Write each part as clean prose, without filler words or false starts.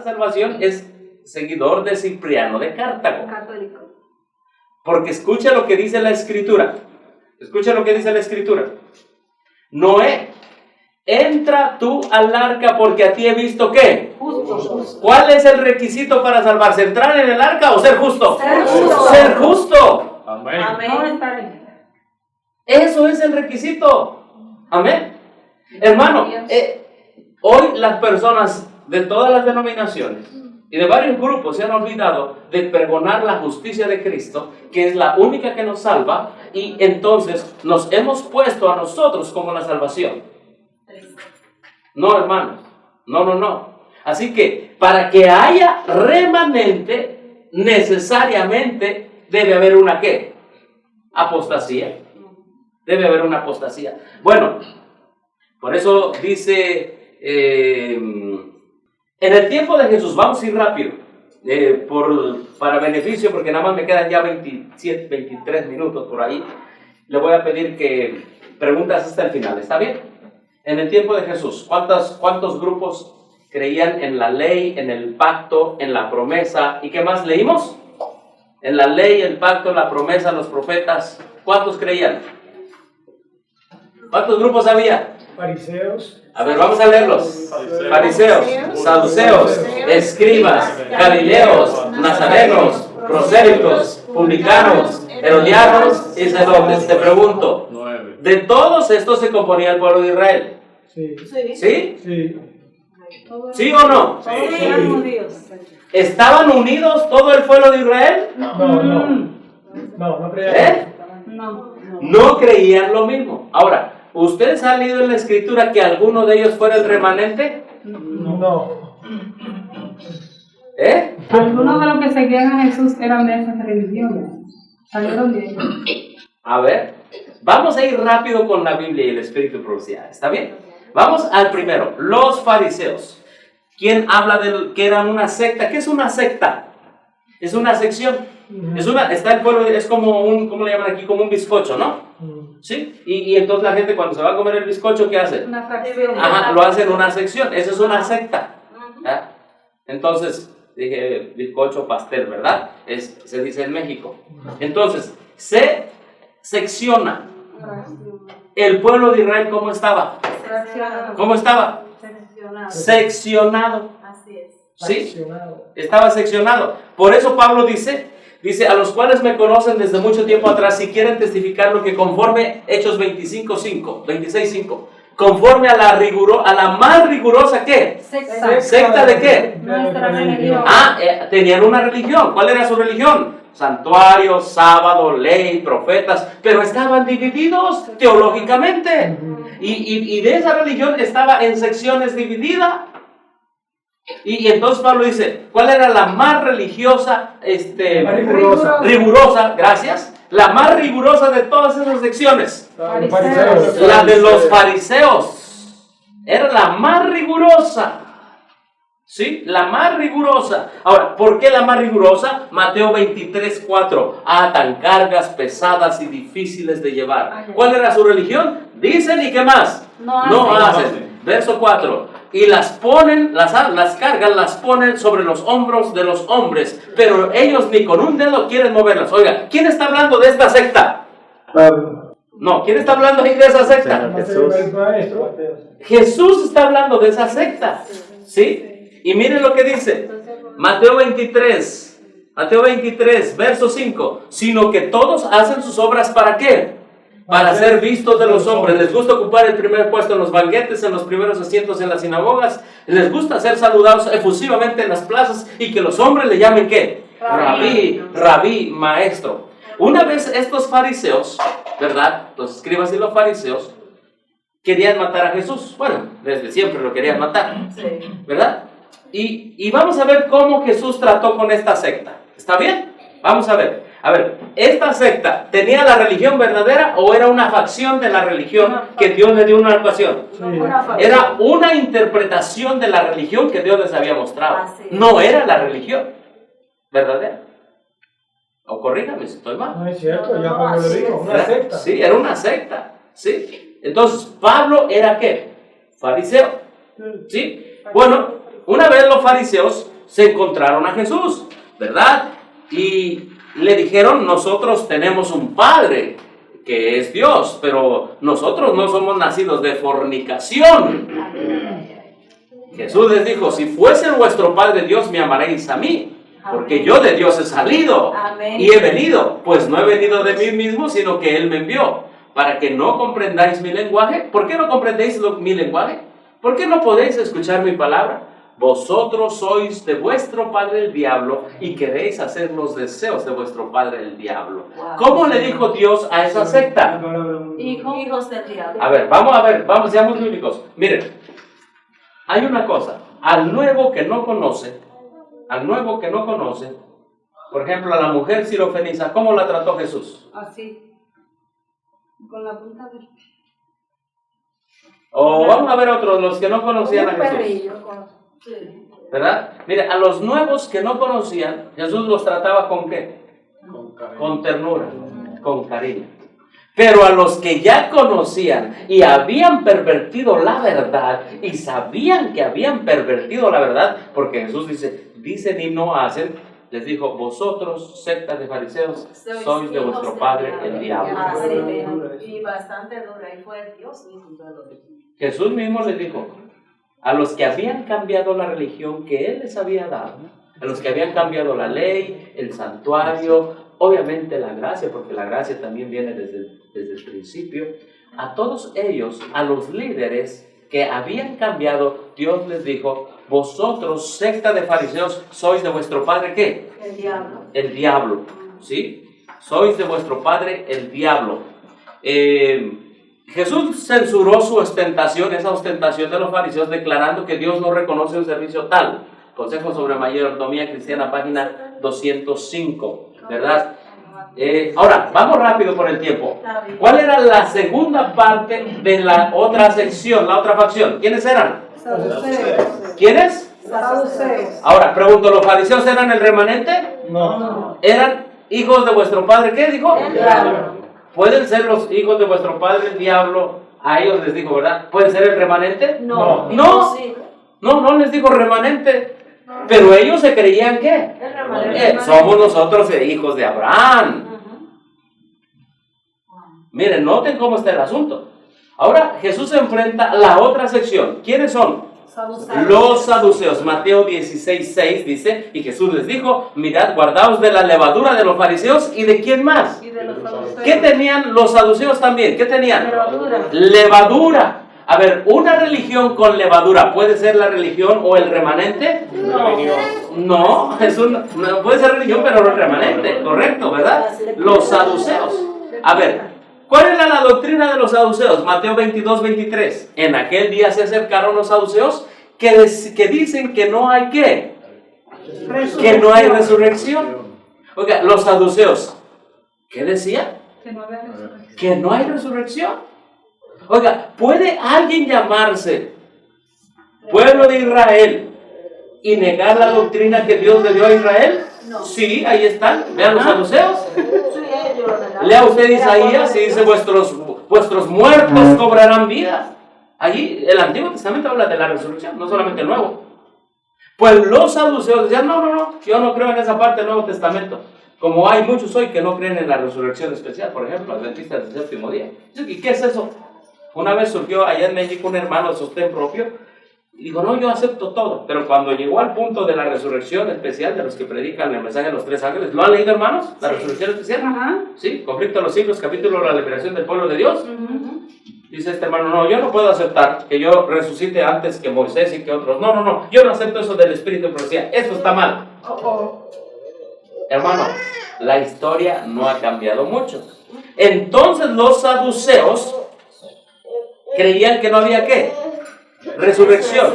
la salvación es seguidor de Cipriano de Cartago. Católico. Porque escucha lo que dice la Escritura. Escucha lo que dice la Escritura. Noé, entra tú al arca porque a ti he visto ¿qué? Justo. ¿Cuál es el requisito para salvarse? ¿Entrar en el arca o ser justo? Ser justo. Ser justo. Amén. No estar en. Eso es el requisito. Amén. Hermano, hoy las personas de todas las denominaciones y de varios grupos se han olvidado de pregonar la justicia de Cristo, que es la única que nos salva, y entonces nos hemos puesto a nosotros como la salvación. No, hermanos, no. Así que para que haya remanente, necesariamente debe haber una ¿qué? Apostasía. Debe haber una apostasía. Bueno, por eso dice, en el tiempo de Jesús, vamos a ir rápido, para beneficio, porque nada más me quedan ya 27, 23 minutos por ahí. Le voy a pedir que preguntas hasta el final, ¿está bien? En el tiempo de Jesús, ¿cuántos grupos creían en la ley, en el pacto, en la promesa? ¿Y qué más leímos? En la ley, el pacto, la promesa, los profetas. ¿Cuántos creían? ¿Cuántos grupos había? Fariseos. A ver, vamos a leerlos. Fariseos, saduceos, escribas, galileos, nazarenos, prosélitos, publicanos, herodianos y sacerdotes. Te pregunto, 9. ¿de todos estos se componía el pueblo de Israel? Sí. ¿Sí? Sí. ¿Sí o no? Todos eran judíos. ¿Estaban unidos todo el pueblo de Israel? No creía. No. No creían lo mismo. Ahora, ¿ustedes han leído en la Escritura que alguno de ellos fuera el remanente? No. Algunos de los que seguían a Jesús eran de esas religiones. Salieron de ellos. A ver, vamos a ir rápido con la Biblia y el Espíritu de profecía. ¿Está bien? Vamos al primero, los fariseos. ¿Quién habla de que eran una secta? ¿Qué es una secta? Es una sección. Está el pueblo, es como un, ¿cómo le llaman aquí? Como un bizcocho, ¿no? ¿Sí? Y entonces la gente cuando se va a comer el bizcocho, ¿qué hace? Una fracción. Ajá, lo hacen en una sección. Eso es una secta. ¿Ah? Entonces, dije bizcocho, pastel, ¿verdad? Se dice en México. Entonces, se secciona. El pueblo de Israel, ¿cómo estaba? Fraccionado. ¿Cómo estaba? Seccionado. Así es. ¿Sí? Estaba seccionado. Por eso Pablo dice, a los cuales me conocen desde mucho tiempo atrás, si quieren testificar lo que conforme, Hechos 26:5, conforme a la más rigurosa, ¿qué? ¿Secta de qué? Nuestra religión. Tenían una religión. ¿Cuál era su religión? Santuario, sábado, ley, profetas, pero estaban divididos teológicamente. Y de esa religión estaba en secciones dividida. Y entonces Pablo dice, ¿cuál era la más religiosa, rigurosa, gracias? La más rigurosa de todas esas secciones. La de los fariseos. Era la más rigurosa. ¿Sí? La más rigurosa. Ahora, ¿por qué la más rigurosa? Mateo 23:4. Atan cargas pesadas y difíciles de llevar. ¿Cuál era su religión? Dicen, ¿y qué más? No hacen. Verso 4. Y las ponen, las cargas las ponen sobre los hombros de los hombres, pero ellos ni con un dedo quieren moverlas. Oiga, ¿quién está hablando de esta secta? No, ¿quién está hablando ahí de esa secta? Jesús está hablando de esa secta. ¿Sí? Y miren lo que dice. Mateo 23, verso 5. Sino que todos hacen sus obras, ¿para qué? Para ser vistos de los hombres. Les gusta ocupar el primer puesto en los banquetes, en los primeros asientos en las sinagogas. Les gusta ser saludados efusivamente en las plazas y que los hombres le llamen ¿qué? Rabí, maestro. Una vez estos fariseos, ¿verdad? Los escribas y los fariseos querían matar a Jesús. Bueno, desde siempre lo querían matar, ¿verdad? Y vamos a ver cómo Jesús trató con esta secta. ¿Está bien? Vamos a ver. A ver, ¿esta secta tenía la religión verdadera o era una facción de la religión que Dios le dio una ocasión? Era una interpretación de la religión que Dios les había mostrado. No era la religión verdadera. O corríjame si estoy mal. No es cierto, ya como lo digo, una secta. Sí, era una secta. ¿Sí? Entonces, Pablo era ¿qué? Fariseo. ¿Sí? Bueno, una vez los fariseos se encontraron a Jesús, ¿verdad? Y le dijeron, nosotros tenemos un Padre que es Dios, pero nosotros no somos nacidos de fornicación. Jesús les dijo, si fuese vuestro Padre Dios, me amaréis a mí, porque yo de Dios he salido y he venido, pues no he venido de mí mismo, sino que Él me envió, para que no comprendáis mi lenguaje. ¿Por qué no comprendéis mi lenguaje? ¿Por qué no podéis escuchar mi palabra? Vosotros sois de vuestro padre el diablo y queréis hacer los deseos de vuestro padre el diablo. ¿Cómo le dijo Dios a esa secta? Hijos del diablo. A ver, seamos bíblicos. Miren, hay una cosa, al nuevo que no conoce, por ejemplo, a la mujer sirofeniza, ¿cómo la trató Jesús? Así. Con la punta del pie. O vamos a ver otros, los que no conocían a Jesús. ¿Verdad? Mire, a los nuevos que no conocían, Jesús los trataba ¿con qué? Con ternura, con cariño. Pero a los que ya conocían y habían pervertido la verdad y sabían que habían pervertido la verdad, porque Jesús dice, dicen y no hacen, les dijo, vosotros, sectas de fariseos, sois de vuestro padre el diablo. Y bastante dura, y fue Dios mismo. Jesús mismo les dijo, a los que habían cambiado la religión que Él les había dado, a los que habían cambiado la ley, el santuario, obviamente la gracia, porque la gracia también viene desde el principio, a todos ellos, a los líderes que habían cambiado, Dios les dijo, vosotros, secta de fariseos, sois de vuestro padre, ¿qué? El diablo. El diablo, ¿sí? Sois de vuestro padre el diablo. Jesús censuró su ostentación, esa ostentación de los fariseos, declarando que Dios no reconoce un servicio tal. Consejo sobre Mayordomía Cristiana, página 205, ¿verdad? Ahora, vamos rápido por el tiempo. ¿Cuál era la segunda parte de la otra sección, la otra facción? ¿Quiénes eran? Saduceos. ¿Quiénes? Saduceos. Ahora, pregunto, ¿los fariseos eran el remanente? No. ¿Eran hijos de vuestro padre? ¿Qué dijo? El diablo. ¿Pueden ser los hijos de vuestro padre el diablo? A ellos les dijo, ¿verdad? ¿Pueden ser el remanente? No. No. No les dijo remanente. Pero ellos se creían ¿qué? El remanente. Somos nosotros hijos de Abraham. Miren, noten cómo está el asunto. Ahora Jesús se enfrenta a la otra sección. ¿Quiénes son? Saduceos. Los saduceos. Mateo 16:6 dice, y Jesús les dijo, mirad, guardaos de la levadura de los fariseos y de quién más. Y de los saduceos. ¿Qué tenían los saduceos también? ¿Qué tenían? Levadura. Levadura. A ver, ¿una religión con levadura puede ser la religión o el remanente? No, no puede ser religión, pero no el remanente, correcto, ¿verdad? Los saduceos. A ver, ¿cuál era la doctrina de los saduceos? Mateo 22:23. En aquel día se acercaron los saduceos que dicen que no hay ¿qué? Que no hay resurrección. Oiga, los saduceos, ¿qué decían? Que no había resurrección. Que no hay resurrección. Oiga, ¿puede alguien llamarse pueblo de Israel y negar la doctrina que Dios le dio a Israel? No. Sí, ahí están. Vean los saduceos. Sí, ellos lo negaron. Lea usted Isaías y dice, vuestros muertos cobrarán vida. Allí el Antiguo Testamento habla de la resurrección, no solamente el Nuevo. Pues los saduceos decían, no, yo no creo en esa parte del Nuevo Testamento. Como hay muchos hoy que no creen en la resurrección especial, por ejemplo, adventistas del séptimo día. ¿Y qué es eso? Una vez surgió allá en México un hermano de sostén propio y dijo, no, yo acepto todo. Pero cuando llegó al punto de la resurrección especial, de los que predican el mensaje de los tres ángeles, ¿lo han leído, hermanos? La resurrección especial. Ajá. Sí, Conflicto de los siglos, capítulo de la liberación del pueblo de Dios. Dice este hermano, no, yo no puedo aceptar que yo resucite antes que Moisés y que otros. No, yo no acepto eso del espíritu de profecía. Esto está mal. Hermano, la historia no ha cambiado mucho. Entonces los saduceos creían que no había ¿qué? Resurrección.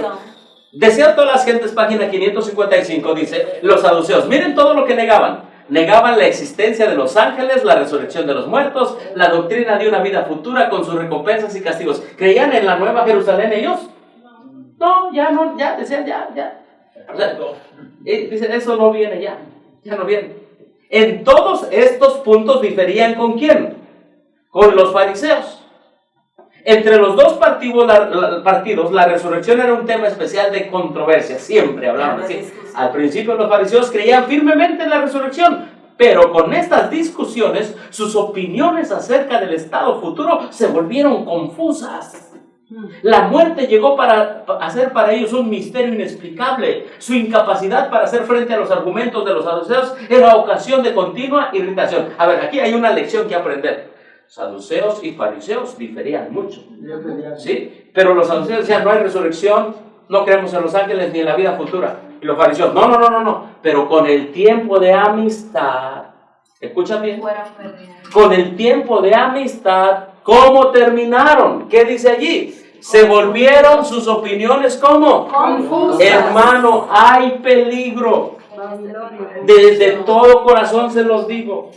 Decían todas las gentes, página 555, dice, los saduceos, miren todo lo que negaban. Negaban la existencia de los ángeles, la resurrección de los muertos, la doctrina de una vida futura con sus recompensas y castigos. ¿Creían en la nueva Jerusalén ellos? No, decían ya. O sea, dicen, eso no viene ya no viene. En todos estos puntos diferían ¿con quién? Con los fariseos. Entre los dos partidos, la resurrección era un tema especial de controversia. Siempre hablaban así. Al principio los fariseos creían firmemente en la resurrección, pero con estas discusiones, sus opiniones acerca del estado futuro se volvieron confusas. La muerte llegó a ser para ellos un misterio inexplicable. Su incapacidad para hacer frente a los argumentos de los saduceos era ocasión de continua irritación. A ver, aquí hay una lección que aprender. Saduceos y fariseos diferían mucho, ¿sí? Pero los saduceos decían, no hay resurrección, no creemos en los ángeles ni en la vida futura. Y los fariseos, no. Pero con el tiempo de amistad, escucha bien, con el tiempo de amistad, ¿cómo terminaron? ¿Qué dice allí? Se volvieron sus opiniones, ¿cómo? Confusas. Hermano, hay peligro. Desde todo corazón se los digo.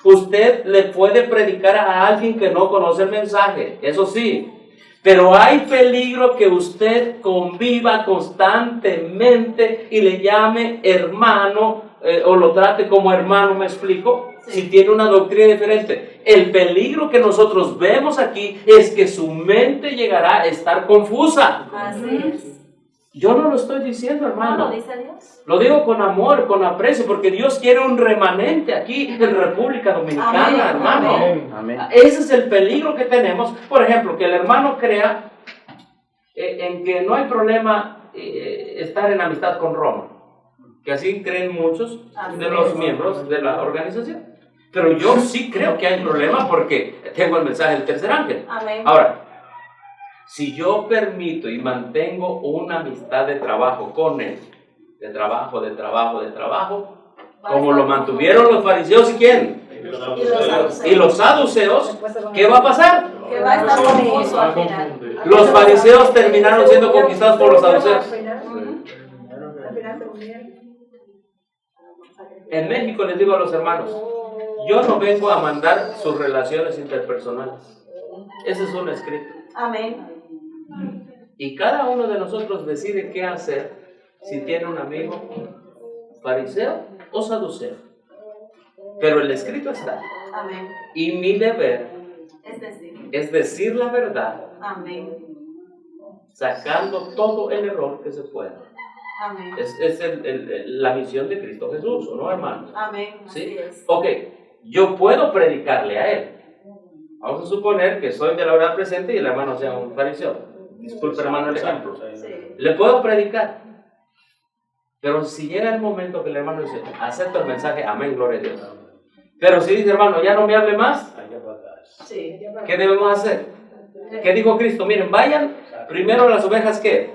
Usted le puede predicar a alguien que no conoce el mensaje, eso sí. Pero hay peligro que usted conviva constantemente y le llame hermano o lo trate como hermano, ¿me explico? Si tiene una doctrina diferente. El peligro que nosotros vemos aquí es que su mente llegará a estar confusa. Así es. Yo no lo estoy diciendo, hermano. ¿No lo dice Dios? Lo digo con amor, con aprecio, porque Dios quiere un remanente aquí en República Dominicana, Amén, hermano. amén. Ese es el peligro que tenemos. Por ejemplo, que el hermano crea en que no hay problema estar en amistad con Roma. Que así creen muchos de los miembros de la organización. Pero yo sí creo que hay problema porque tengo el mensaje del tercer ángel. Amén. Ahora, si yo permito y mantengo una amistad de trabajo con él, de trabajo, como lo mantuvieron los fariseos y quién, y los saduceos, ¿qué va a pasar? Que va a estar confuso al final. Los fariseos terminaron siendo conquistados por los saduceos. En México les digo a los hermanos, yo no vengo a mandar sus relaciones interpersonales. Ese es un escrito. Amén. Y cada uno de nosotros decide qué hacer si tiene un amigo fariseo o saduceo. Pero el escrito está. Amén. Y mi deber Es decir. es decir la verdad, Amén. sacando todo el error que se pueda. Amén. Es la misión de Cristo Jesús, ¿no, hermanos? Amén. ¿Sí? Así es. Ok, yo puedo predicarle a él. Vamos a suponer que soy de la verdad presente y el hermano sea un fariseo. Disculpe, hermano, el ejemplo. Sí. Le puedo predicar. Pero si llega el momento que el hermano dice, acepto el mensaje, amén, gloria a Dios. Pero si dice, hermano, ya no me hable más, Sí. ¿qué debemos hacer? ¿Qué dijo Cristo? Miren, vayan primero las ovejas, ¿qué?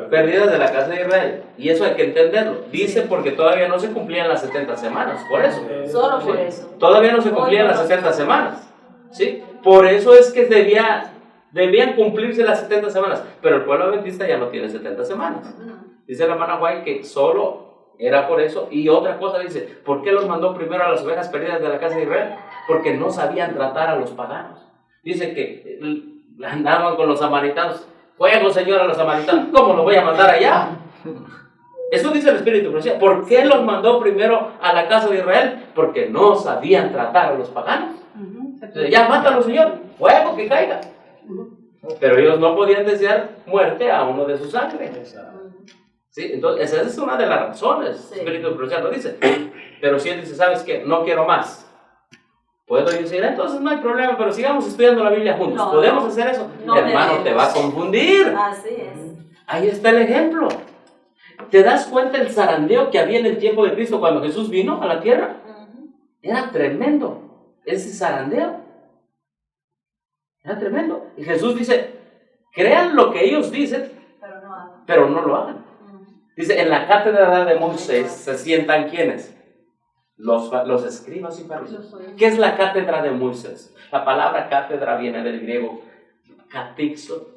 Perdidas de la casa de Israel. Y eso hay que entenderlo. Dice porque todavía no se cumplían las 70 semanas. Por eso. Solo ¿Sí? por eso. Todavía no se cumplían las 70 semanas. ¿Sí? Por eso es que debían cumplirse las 70 semanas. Pero el pueblo adventista ya no tiene 70 semanas. Dice la hermana White que solo era por eso. Y otra cosa dice, ¿por qué los mandó primero a las ovejas perdidas de la casa de Israel? Porque no sabían tratar a los paganos. Dice que andaban con los samaritanos. Fuego, Señor, a los samaritanos. ¿Cómo los voy a mandar allá? Eso dice el Espíritu Profecía. ¿Por qué los mandó primero a la casa de Israel? Porque no sabían tratar a los paganos. Entonces, ya mátalos, Señor. Fuego, que caiga. Pero ellos no podían desear muerte a uno de su sangre. ¿Sí? Entonces, esa es una de las razones. Sí. El Espíritu Profecía lo dice. Pero si él dice, ¿sabes qué? No quiero más. Puedo decir, entonces no hay problema, pero sigamos estudiando la Biblia juntos. No, ¿Podemos hacer eso? no Hermano, debemos. te va a confundir. Así es. Ahí está el ejemplo. ¿Te das cuenta el zarandeo que había en el tiempo de Cristo cuando Jesús vino a la tierra? Era tremendo ese zarandeo. Era tremendo. Y Jesús dice, crean lo que ellos dicen, Pero no hagan. pero no lo hagan. Dice, en la cátedra de Moisés se sientan ¿quiénes? Los escribas y fariseos. ¿Qué es la cátedra de Moisés? La palabra cátedra viene del griego katixo,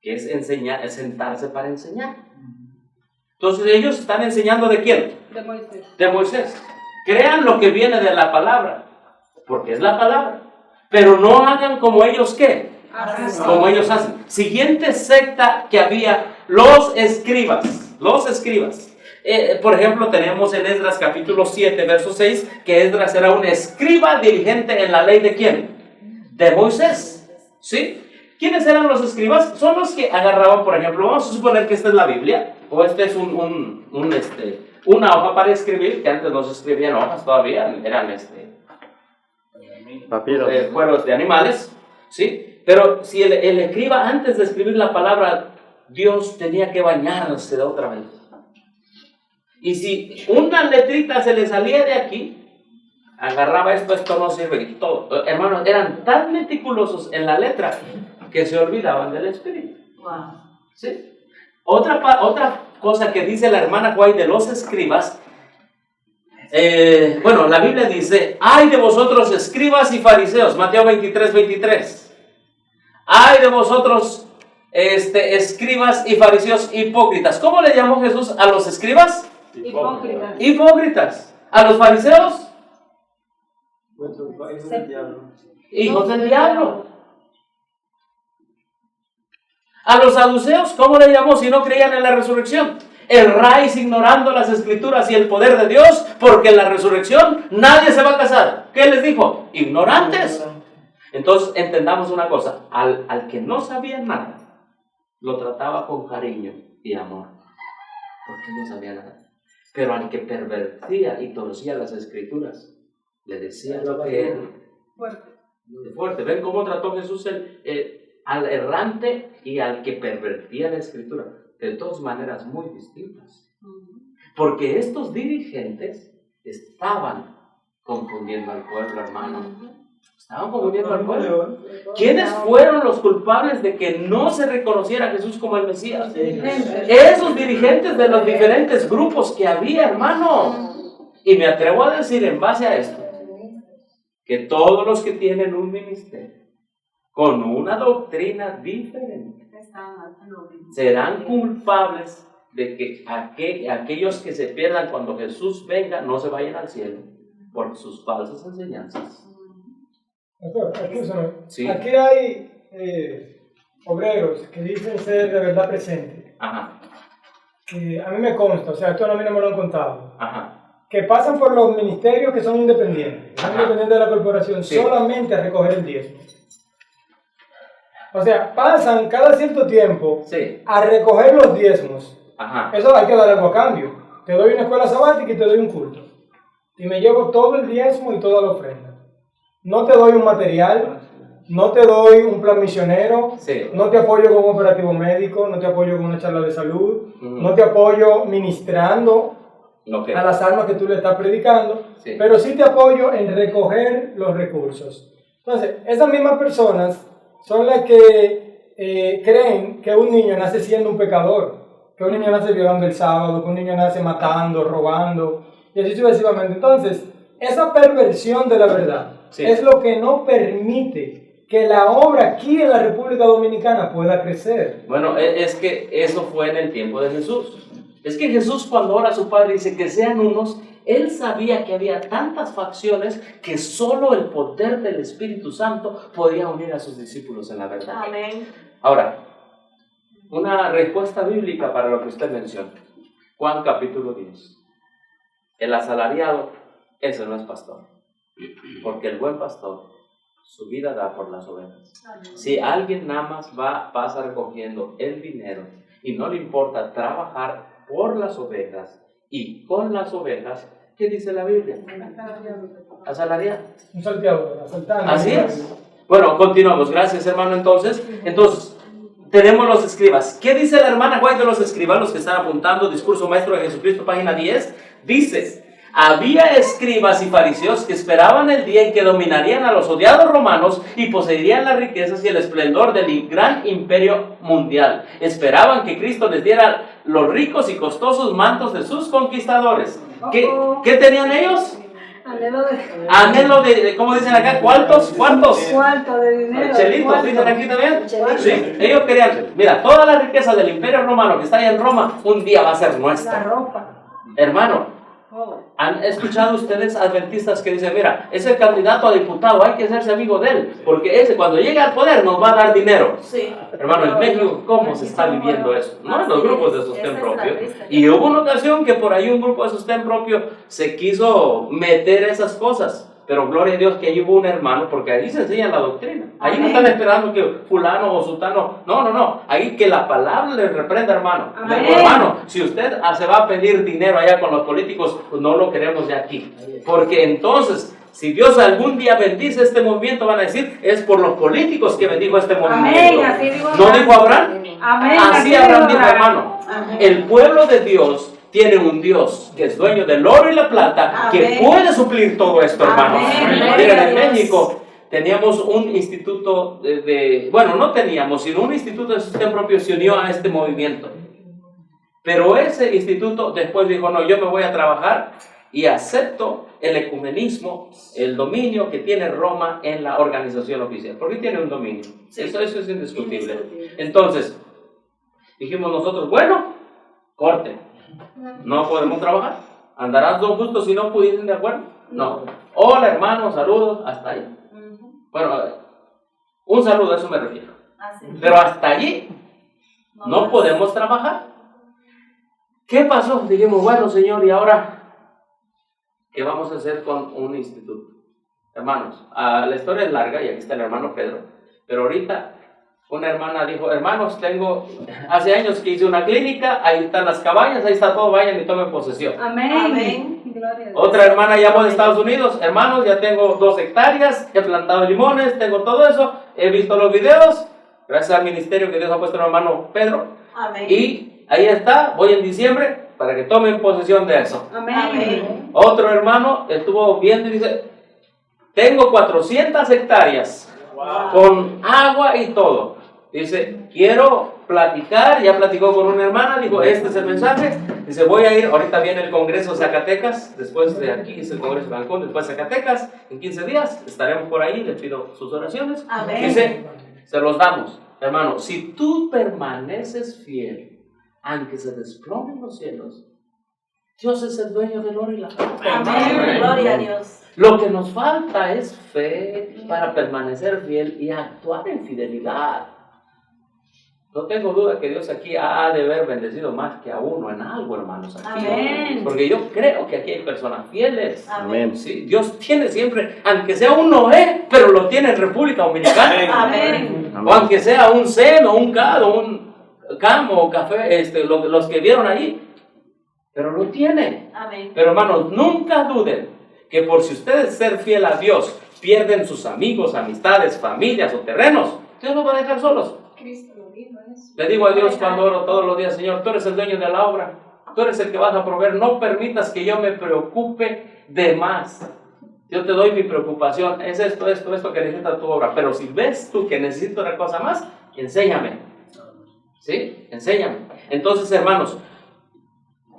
que es enseñar, es sentarse para enseñar. Entonces ellos están enseñando ¿de quién? De Moisés. De Moisés. Crean lo que viene de la palabra, porque es la palabra. Pero no hagan como ellos ¿qué? Como ellos hacen. Siguiente secta que había, los escribas. Los escribas. Por ejemplo, tenemos en Esdras capítulo 7, verso 6, que Esdras era un escriba dirigente en la ley ¿de quién? De Moisés. ¿Sí? ¿Quiénes eran los escribas? Son los que agarraban, por ejemplo, vamos a suponer que esta es la Biblia, o este es una hoja para escribir, que antes no se escribían hojas todavía, eran Papiros. cueros de animales, ¿sí? Pero si el escriba, antes de escribir la palabra, Dios tenía que bañarse de otra vez. Y si una letrita se le salía de aquí, agarraba esto no sirve, y todo. Hermanos, eran tan meticulosos en la letra que se olvidaban del Espíritu. Wow. ¿Sí? Otra cosa que dice la hermana White de los escribas, la Biblia dice, ay de vosotros escribas y fariseos, Mateo 23:23. Ay de vosotros escribas y fariseos hipócritas. ¿Cómo le llamó Jesús a los escribas? Hipócritas. Hipócritas. ¿A los fariseos? Hijos del diablo. A los saduceos, ¿cómo le llamó si no creían en la resurrección? Erráis ignorando las escrituras y el poder de Dios, porque en la resurrección nadie se va a casar. ¿Qué les dijo? Ignorantes. Entonces entendamos una cosa, al que no sabía nada, lo trataba con cariño y amor, porque no sabía nada. Pero al que pervertía y torcía las escrituras, le decía lo que era. Fuerte. ¿Ven cómo trató Jesús al errante y al que pervertía la escritura? De dos maneras muy distintas. Porque estos dirigentes estaban confundiendo al pueblo, hermano. Estaban confundiendo al pueblo. ¿Quiénes fueron los culpables de que no se reconociera a Jesús como el Mesías? Esos dirigentes de los diferentes grupos que había, hermano. Y me atrevo a decir en base a esto, que todos los que tienen un ministerio con una doctrina diferente serán culpables de que aquellos que se pierdan cuando Jesús venga no se vayan al cielo por sus falsas enseñanzas. Sí. Aquí hay obreros que dicen ser de verdad presentes. Ajá. A mí me consta, o sea, esto a mí no me lo han contado. Ajá. Que pasan por los ministerios que son independientes, son Ajá. independientes de la corporación, Sí. solamente a recoger el diezmo. O sea, pasan cada cierto tiempo Sí. a recoger los diezmos. Ajá. Eso hay que dar algo a cambio. Te doy una escuela sabática y te doy un culto. Y me llevo todo el diezmo y toda la ofrenda. No te doy un material, no te doy un plan misionero, Sí. no te apoyo con un operativo médico, no te apoyo con una charla de salud, Ujú. no te apoyo ministrando Ok. a las almas que tú le estás predicando, Sí. pero sí te apoyo en recoger los recursos. Entonces, esas mismas personas son las que creen que un niño nace siendo un pecador, que un niño nace violando el sábado, que un niño nace matando, robando, y así sucesivamente. Entonces, esa perversión de la verdad Sí. es lo que no permite que la obra aquí en la República Dominicana pueda crecer. Bueno, es que eso fue en el tiempo de Jesús. Es que Jesús, cuando ora a su Padre dice que sean unos, él sabía que había tantas facciones que solo el poder del Espíritu Santo podía unir a sus discípulos en la verdad. Amén. Ahora, una respuesta bíblica para lo que usted menciona. Juan capítulo 10. El asalariado, ese no es pastor. Porque el buen pastor, su vida da por las ovejas. Si alguien nada más pasa recogiendo el dinero y no le importa trabajar por las ovejas y con las ovejas, ¿qué dice la Biblia? Asalariado. Un salteador, asaltante. Así es. Bueno, continuamos. Gracias, hermano. Entonces, tenemos los escribas. ¿Qué dice la hermana White de los escribas? Los que están apuntando, Discurso Maestro de Jesucristo, página 10. Dice: había escribas y fariseos que esperaban el día en que dominarían a los odiados romanos y poseerían las riquezas y el esplendor del gran imperio mundial. Esperaban que Cristo les diera los ricos y costosos mantos de sus conquistadores. ¿Qué tenían ellos? Anhelo de, ¿cómo dicen acá? ¿Cuartos? Cuarto de dinero. Chelitos, dicen aquí también. Sí, ellos querían, mira, toda la riqueza del imperio romano que está ahí en Roma, un día va a ser La nuestra. ropa. Hermano, ¿han escuchado ustedes adventistas que dicen, mira, ese candidato a diputado hay que hacerse amigo de él, porque ese cuando llegue al poder nos va a dar dinero? Sí. Hermano, en México, ¿cómo se está viviendo eso? No en los grupos de sostén Esa es la propio. triste. Y hubo una ocasión que por ahí un grupo de sostén propio se quiso meter esas cosas. Pero gloria a Dios que ahí hubo un hermano, porque ahí se enseña la doctrina. Ahí no están esperando que fulano o sultano, no. Ahí que la palabra le reprenda, hermano. Le digo, hermano, si usted se va a pedir dinero allá con los políticos, pues no lo queremos de aquí. Porque entonces, si Dios algún día bendice este movimiento, van a decir, es por los políticos que bendijo este movimiento. Amén, así dijo ¿No Abraham. dijo Abraham? Amén, Así Abraham dijo, hermano. El pueblo de Dios tiene un Dios que es dueño del oro y la plata, que puede suplir todo esto, hermanos. Miren, en México teníamos un instituto bueno, no teníamos, sino un instituto de sustento propio se unió a este movimiento. Pero ese instituto después dijo, no, yo me voy a trabajar y acepto el ecumenismo, el dominio que tiene Roma en la organización oficial. Porque tiene un dominio. Sí. Eso es indiscutible. Entonces, dijimos nosotros, bueno, corte. No podemos trabajar. ¿Andarás dos justos si no pudiesen de acuerdo? No. Hola, hermano, saludos, hasta ahí. Bueno, un saludo, a eso me refiero. Pero hasta allí no podemos trabajar. ¿Qué pasó? Dijimos, bueno, Señor, ¿y ahora qué vamos a hacer con un instituto? Hermanos, la historia es larga y aquí está el hermano Pedro, pero ahorita una hermana dijo, hermanos, hace años que hice una clínica, ahí están las cabañas, ahí está todo, vayan y tomen posesión. Amén. Otra hermana llamó de Estados Unidos, hermanos, ya tengo 2 hectáreas, he plantado limones, tengo todo eso, he visto los videos, gracias al ministerio que Dios ha puesto en el hermano Pedro. Amén. Y ahí está, voy en diciembre para que tomen posesión de eso. Amén. Otro hermano estuvo viendo y dice, tengo 400 hectáreas con agua y todo. Dice, quiero platicar, ya platicó con una hermana, dijo, este es el mensaje. Dice, voy a ir, ahorita viene el Congreso de Zacatecas, después de aquí es el Congreso de Cancún, después de Zacatecas, en 15 días estaremos por ahí, les pido sus oraciones. Amén. Dice, se los damos. Hermano, si tú permaneces fiel, aunque se desplomen los cielos, Dios es el dueño del oro y la plata. Amén. Gloria a Dios. Lo que nos falta es fe para permanecer fiel y actuar en fidelidad. No tengo duda que Dios aquí ha de haber bendecido más que a uno en algo, hermanos. Aquí. Amén. Porque yo creo que aquí hay personas fieles. Amén. Sí, Dios tiene siempre, aunque sea un Noé, pero lo tiene en República Dominicana. Amén. O aunque sea un Zen o un Cad o un Camo o Café, los que vieron allí. Pero lo tiene. Amén. Pero hermanos, nunca duden que por si ustedes ser fiel a Dios, pierden sus amigos, amistades, familias o terrenos, Dios los va a dejar solos. Cristo lo dijo eso. Le digo a Dios cuando oro todos los días, Señor, tú eres el dueño de la obra, tú eres el que vas a proveer, no permitas que yo me preocupe de más. Yo te doy mi preocupación, es esto que necesita tu obra, pero si ves tú que necesito una cosa más, enséñame. ¿Sí? Enséñame. Entonces, hermanos,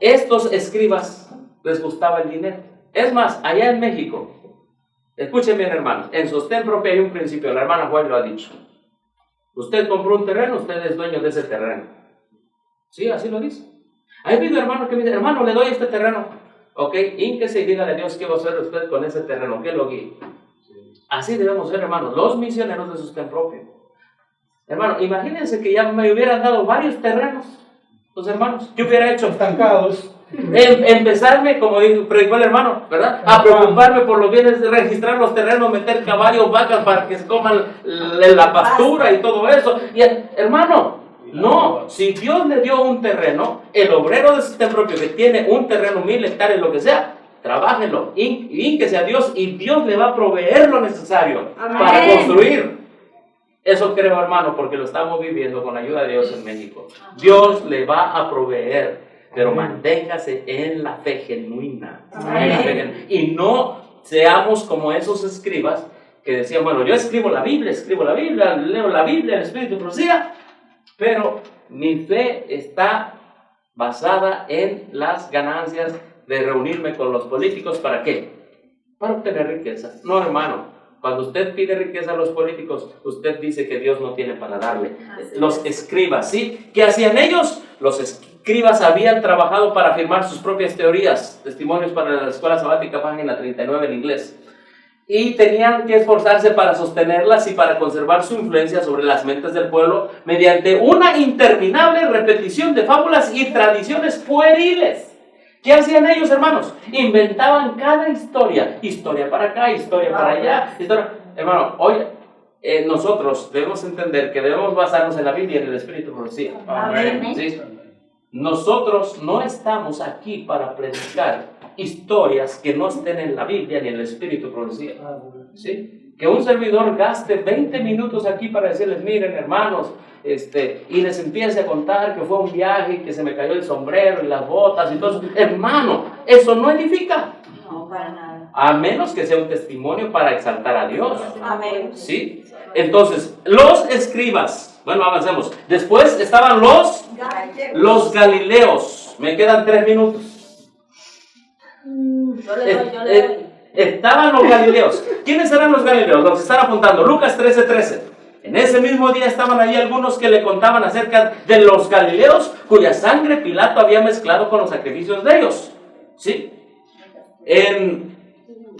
estos escribas les gustaba el dinero. Es más, allá en México, escuchen bien, hermanos, en sostén propio hay un principio, la hermana Juan lo ha dicho. Usted compró un terreno, usted es dueño de ese terreno. Sí, así lo dice. Hay habido hermanos que me dicen, hermano, le doy este terreno. Ok, ínquese y dígale a Dios qué va a hacer usted con ese terreno, que lo guíe. Así debemos ser, hermanos, los misioneros de sostén propio. Hermano, imagínense que ya me hubieran dado varios terrenos, los hermanos. ¿Qué hubiera hecho? Estancados. Empezarme, como predicó el hermano, ¿verdad? A preocuparme por los bienes, de registrar los terrenos, meter caballos, vacas para que se coman la pastura y todo eso. Y hermano, no, si Dios le dio un terreno, el obrero de sistema propio que tiene un terreno, 1000 hectáreas, lo que sea, trabájenlo, ínquese a Dios y Dios le va a proveer lo necesario para construir. Eso creo, hermano, porque lo estamos viviendo con la ayuda de Dios en México. Dios le va a proveer. Pero manténgase en la fe genuina. Y no seamos como esos escribas que decían, bueno, yo escribo la Biblia, leo la Biblia, el Espíritu proceda, pero mi fe está basada en las ganancias de reunirme con los políticos. ¿Para qué? Para obtener riqueza. No, hermano. Cuando usted pide riqueza a los políticos, usted dice que Dios no tiene para darle. Los escribas, ¿sí? ¿Qué hacían ellos? Los escribas habían trabajado para afirmar sus propias teorías, testimonios para la escuela sabática, página 39 en inglés. Y tenían que esforzarse para sostenerlas y para conservar su influencia sobre las mentes del pueblo mediante una interminable repetición de fábulas y tradiciones pueriles ¿Qué hacían ellos, hermanos? Inventaban cada historia. Historia para acá, historia para allá. Hermano, hoy nosotros debemos entender que debemos basarnos en la Biblia y en el Espíritu de profecía. Amén. ¿Sí? Nosotros no estamos aquí para predicar historias que no estén en la Biblia ni en el Espíritu de profecía. ¿Sí? Que un servidor gaste 20 minutos aquí para decirles, miren hermanos, y les empiece a contar que fue un viaje y que se me cayó el sombrero y las botas y todo eso. Hermano, eso no edifica. No, para nada. A menos que sea un testimonio para exaltar a Dios. Amén. ¿Sí? Entonces, los escribas, bueno, avancemos. Después estaban los galileos. Me quedan 3 minutos. Yo le doy. Estaban los galileos. ¿Quiénes eran los galileos? Los que están apuntando. Lucas 13:13. En ese mismo día estaban allí algunos que le contaban acerca de los galileos cuya sangre Pilato había mezclado con los sacrificios de ellos. ¿Sí? En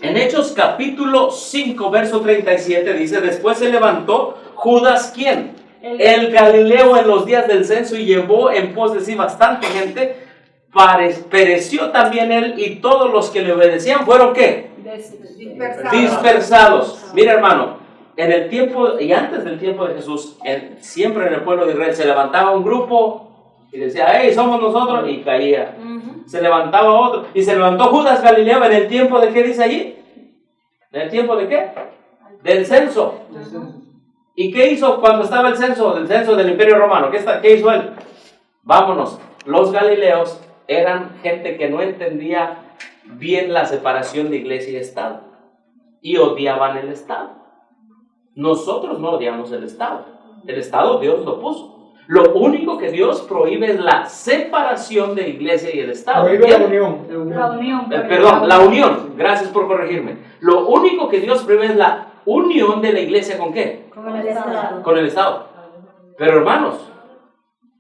Hechos capítulo 5, verso 37 dice, después se levantó Judas, ¿quién? El Galileo en los días del censo y llevó en pos de sí bastante gente. Pereció también él y todos los que le obedecían fueron ¿qué? Dispersados. Mira hermano, en el tiempo y antes del tiempo de Jesús, siempre en el pueblo de Israel se levantaba un grupo y decía, hey, somos nosotros, y caía. Se levantaba otro, y se levantó Judas Galileo en el tiempo de ¿qué dice allí? ¿En el tiempo de qué? Del censo. ¿Y qué hizo cuando estaba el censo? Del censo del Imperio Romano. ¿Qué hizo él? Vámonos. Los galileos eran gente que no entendía bien la separación de iglesia y Estado. Y odiaban el Estado. Nosotros no odiamos el Estado. El Estado Dios lo puso. Lo único que Dios prohíbe es la separación de iglesia y el Estado. Prohíbe la unión. Perdón, la unión. Gracias por corregirme. Lo único que Dios prohíbe es la unión de la iglesia ¿con qué? Con el Estado. Con el Estado. Pero hermanos,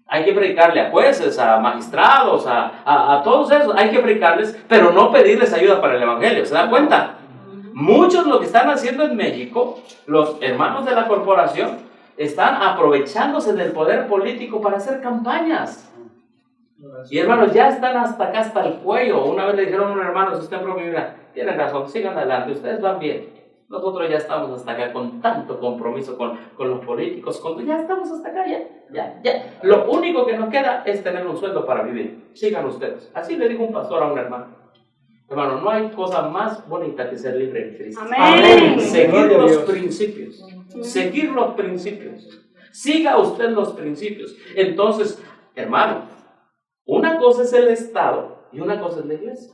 hay que predicarle a jueces, a magistrados, a todos esos. Hay que predicarles, pero no pedirles ayuda para el evangelio. ¿Se dan cuenta? Muchos lo que están haciendo en México, los hermanos de la corporación, están aprovechándose del poder político para hacer campañas. Y hermanos, ya están hasta acá, hasta el cuello. Una vez le dijeron a un hermano, si usted mira, tienen razón, sigan adelante, ustedes van bien. Nosotros ya estamos hasta acá con tanto compromiso con los políticos, ya estamos hasta acá, ya. Lo único que nos queda es tener un sueldo para vivir. Sigan ustedes. Así le dijo un pastor a un hermano. Hermano, no hay cosa más bonita que ser libre en Cristo. Amén. Seguir los principios. Seguir los principios. Siga usted los principios. Entonces, hermano, una cosa es el Estado y una cosa es la iglesia.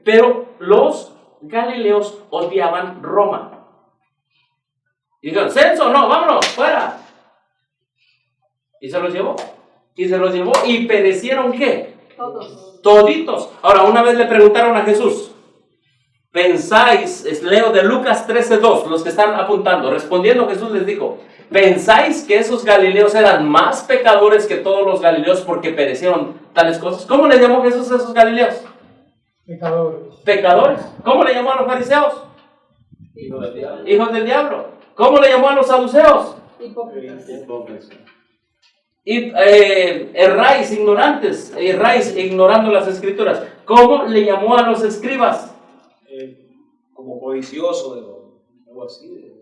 Pero los galileos odiaban Roma. Y dijeron, censo, no, vámonos, fuera. Y se los llevó. Y perecieron ¿qué? Toditos. Ahora, una vez le preguntaron a Jesús, ¿pensáis, leo de Lucas 13:2, los que están apuntando, respondiendo Jesús les dijo, ¿pensáis que esos galileos eran más pecadores que todos los galileos porque perecieron tales cosas? ¿Cómo le llamó Jesús a esos galileos? Pecadores. ¿Cómo le llamó a los fariseos? Hijos del diablo. ¿Cómo le llamó a los saduceos? Hipócritas. Y erráis, ignorantes, erráis ignorando las escrituras. ¿Cómo le llamó a los escribas? Como codicioso, algo así.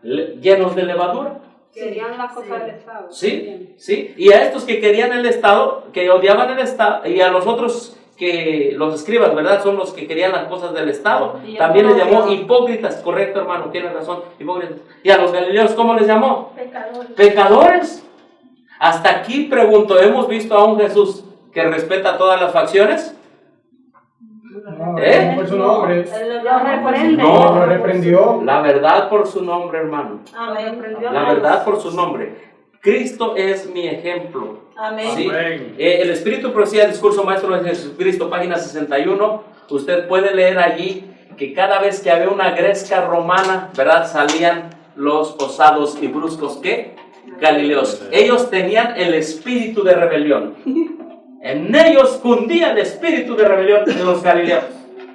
Llenos de levadura. Querían las cosas del Estado. Sí. Y a estos que querían el Estado, que odiaban el Estado, y a los otros que los escribas, ¿verdad? Son los que querían las cosas del Estado. También les llamó hipócritas, correcto hermano, tienes razón, hipócritas. Y a los galileos, ¿cómo les llamó? Pecadores. Hasta aquí pregunto, ¿hemos visto a un Jesús que respeta todas las facciones? No, por su nombre. No, lo reprendió. La verdad por su nombre, hermano. Amén. La verdad por su nombre. Cristo es mi ejemplo. Amén. ¿Sí? El Espíritu Profecía, el discurso maestro de Jesucristo, página 61. Usted puede leer allí que cada vez que había una gresca romana, ¿verdad? Salían los osados y bruscos, ¿qué? Galileos. Ellos tenían el espíritu de rebelión. En ellos cundía el espíritu de rebelión de los galileos.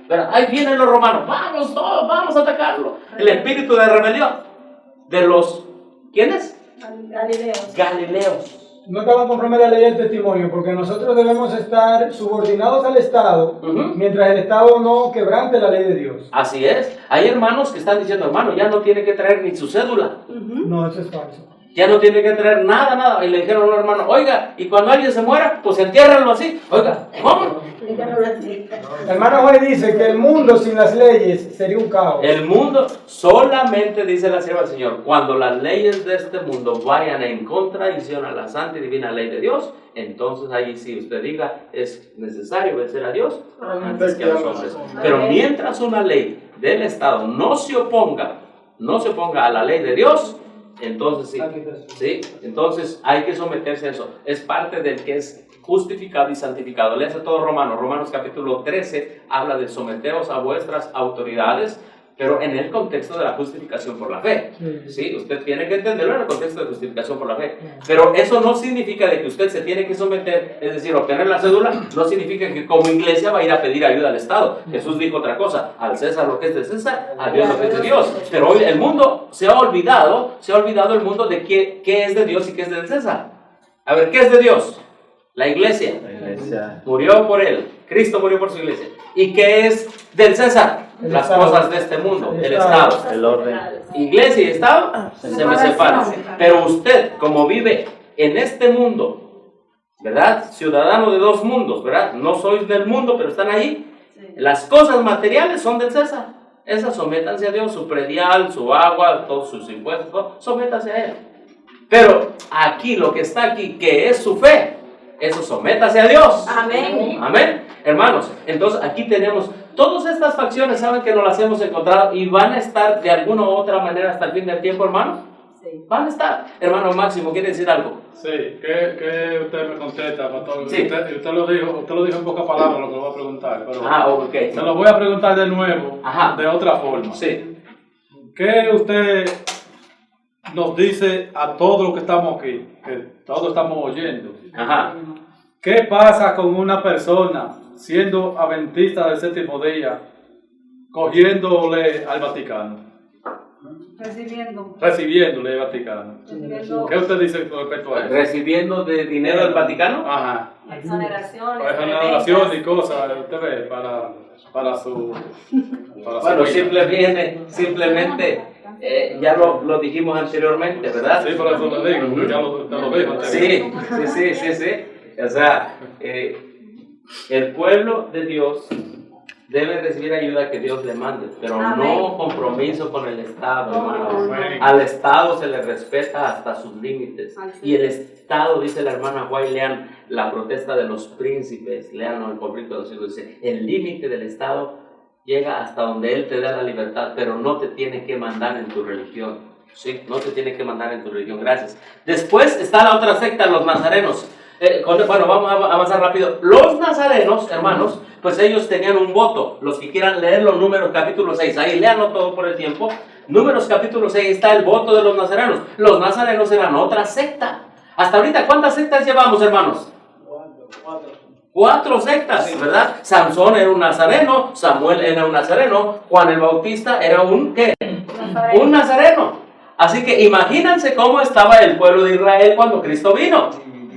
Pero ahí vienen los romanos. Vamos todos, vamos a atacarlo. El espíritu de rebelión de los, ¿quiénes? Galileos. Galileos. no estaban conforme a la ley del testimonio, porque nosotros debemos estar subordinados al Estado, mientras el Estado no quebrante la ley de Dios. Así es. Hay hermanos que están diciendo, hermano, ya no tiene que traer ni su cédula. No, eso es falso. Ya no tiene que traer nada. Y le dijeron a un hermano, oiga, y cuando alguien se muera, pues entiérrenlo así. Oiga, ¿cómo? Hermano Juan dice que el mundo sin las leyes sería un caos. El mundo solamente, dice la sierva del Señor, cuando las leyes de este mundo vayan en contradicción a la santa y divina ley de Dios, entonces ahí sí usted diga, es necesario obedecer a Dios antes que a los hombres. Pero mientras una ley del Estado no se oponga a la ley de Dios, entonces sí, entonces hay que someterse a eso. Es parte del que es justificado y santificado. Léase todo Romanos capítulo 13, habla de someteos a vuestras autoridades, pero en el contexto de la justificación por la fe. Sí, usted tiene que entenderlo en el contexto de justificación por la fe. Pero eso no significa de que usted se tiene que someter, es decir, obtener la cédula, no significa que como iglesia va a ir a pedir ayuda al Estado. Jesús dijo otra cosa, al César lo que es de César, a Dios lo que es de Dios. Pero hoy el mundo se ha olvidado el mundo de qué es de Dios y qué es del César. A ver, ¿qué es de Dios? La iglesia. Murió por él. Cristo murió por su iglesia. ¿Y qué es del César? Las cosas de este mundo, el Estado. El orden. Iglesia y Estado se me separan. Pero usted, como vive en este mundo, ¿verdad? Ciudadano de dos mundos, ¿verdad? No sois del mundo, pero están ahí. Las cosas materiales son del César. Esas sométanse a Dios, su predial, su agua, todos sus impuestos, todo, sométanse a Él. Pero aquí, lo que está aquí, que es su fe, eso sométase a Dios. Amén. Amén. Hermanos, entonces aquí tenemos todas estas facciones, saben que nos las hemos encontrado y van a estar de alguna u otra manera hasta el fin del tiempo, hermanos. Sí. Van a estar. Hermano Máximo, ¿quiere decir algo? Sí, ¿qué usted me contesta, pastor? Sí. Usted lo dijo en pocas palabras lo que le voy a preguntar, pero Ok. se lo voy a preguntar de nuevo, de otra forma. Sí. ¿Qué usted nos dice a todos los que estamos aquí, que todos estamos oyendo? Ajá. ¿Qué pasa con una persona siendo adventista del séptimo día, cogiéndole al Vaticano? Recibiéndole al Vaticano. ¿Qué usted dice con respecto a eso? ¿Recibiendo de dinero del Vaticano? Ajá. Exoneraciones. Exoneración y cosas, usted ve, para su... Bueno, simplemente ya lo dijimos anteriormente, ¿verdad? Sí, por eso lo digo, porque ya lo dijo anteriormente. Sí. O sea, el pueblo de Dios debe recibir ayuda que Dios le mande, pero no compromiso con el Estado, hermano. Al Estado se le respeta hasta sus límites. Y el Estado, dice la hermana White, lean la protesta de los príncipes, lean el conflicto de los siglos, dice, el límite del Estado llega hasta donde Él te da la libertad, pero no te tiene que mandar en tu religión. Sí, no te tiene que mandar en tu religión. Gracias. Después está la otra secta, los nazarenos. Bueno, vamos a avanzar rápido. Los nazarenos, hermanos, pues ellos tenían un voto. Los que quieran leerlo, Números capítulo 6, ahí léanlo todo por el tiempo. Números capítulo 6 está el voto de los nazarenos. Los nazarenos eran otra secta. Hasta ahorita, ¿cuántas sectas llevamos, hermanos? 4 sectas, ¿verdad? Sansón era un nazareno, Samuel era un nazareno, Juan el Bautista era un, ¿qué? Un nazareno. Así que imagínense cómo estaba el pueblo de Israel cuando Cristo vino.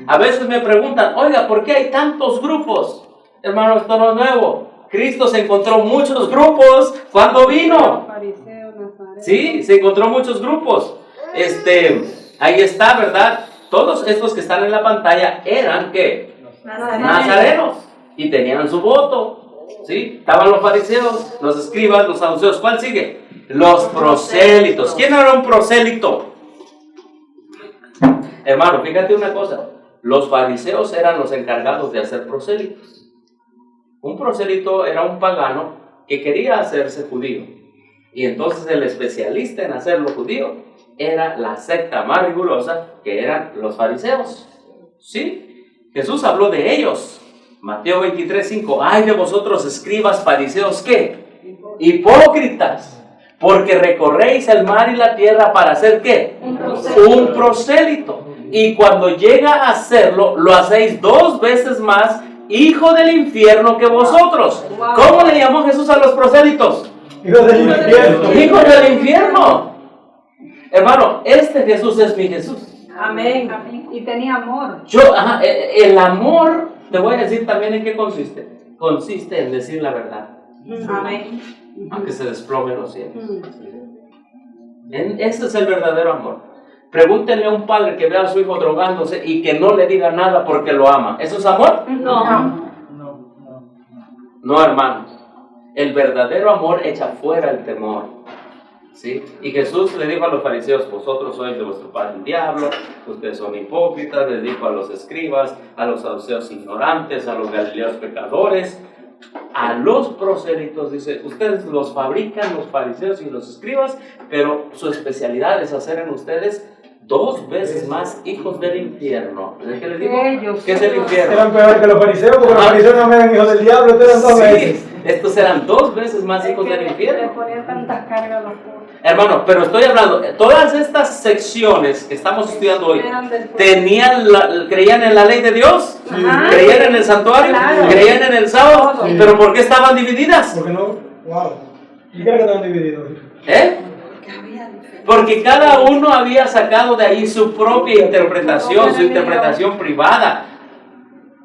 A veces me preguntan, oiga, ¿por qué hay tantos grupos? Hermano, esto no es nuevo. Cristo se encontró muchos grupos cuando vino. Sí, se encontró muchos grupos. Ahí está, ¿verdad? Todos estos que están en la pantalla eran, ¿qué? Nazarenos. Y tenían su voto. ¿Sí? Estaban los fariseos, los escribas, los saduceos. ¿Cuál sigue? Los prosélitos. ¿Quién era un prosélito? Hermano, fíjate una cosa. Los fariseos eran los encargados de hacer prosélitos. Un prosélito era un pagano que quería hacerse judío. Y entonces el especialista en hacerlo judío era la secta más rigurosa, que eran los fariseos. ¿Sí? Jesús habló de ellos. Mateo 23:5. ¡Ay de vosotros, escribas, fariseos! ¿Qué? Hipócritas. Porque recorréis el mar y la tierra para hacer ¿qué? Un prosélito. Y cuando llega a hacerlo, lo hacéis 2 veces más hijo del infierno que vosotros. ¿Cómo le llamó Jesús a los prosélitos? Hijos del infierno. Hijos del infierno. Hermano, este Jesús es mi Jesús. Amén. Y tenía amor. El amor, te voy a decir también en qué consiste. Consiste en decir la verdad, Amén. aunque se desplome los cielos. Ese es el verdadero amor. Pregúntenle a un padre que vea a su hijo drogándose y que no le diga nada porque lo ama. ¿Eso es amor? No. No, hermanos. El verdadero amor echa fuera el temor. ¿Sí? Y Jesús le dijo a los fariseos: vosotros sois de vuestro padre el diablo, ustedes son hipócritas. Les dijo a los escribas, a los saduceos ignorantes, a los galileos pecadores, a los prosélitos, dice: ustedes los fabrican, los fariseos y los escribas, pero su especialidad es hacer en ustedes 2 veces más hijos del infierno. ¿Qué les digo? ¿Qué es el infierno? Eran peores que los fariseos, porque los fariseos no eran hijos del diablo, estos eran 2 veces. Sí, estos eran 2 veces más hijos del Le infierno. ponía tantas cargas a los pobres. Hermano, pero estoy hablando, todas estas secciones que estamos estudiando hoy, ¿creían en la ley de Dios? Ajá. ¿Creían en el santuario? Claro. ¿Creían en el sábado? Sí. ¿Pero por qué estaban divididas? Porque no, wow. ¿Y qué era que estaban divididos? ¿Eh? Porque cada uno había sacado de ahí su propia interpretación, su interpretación privada,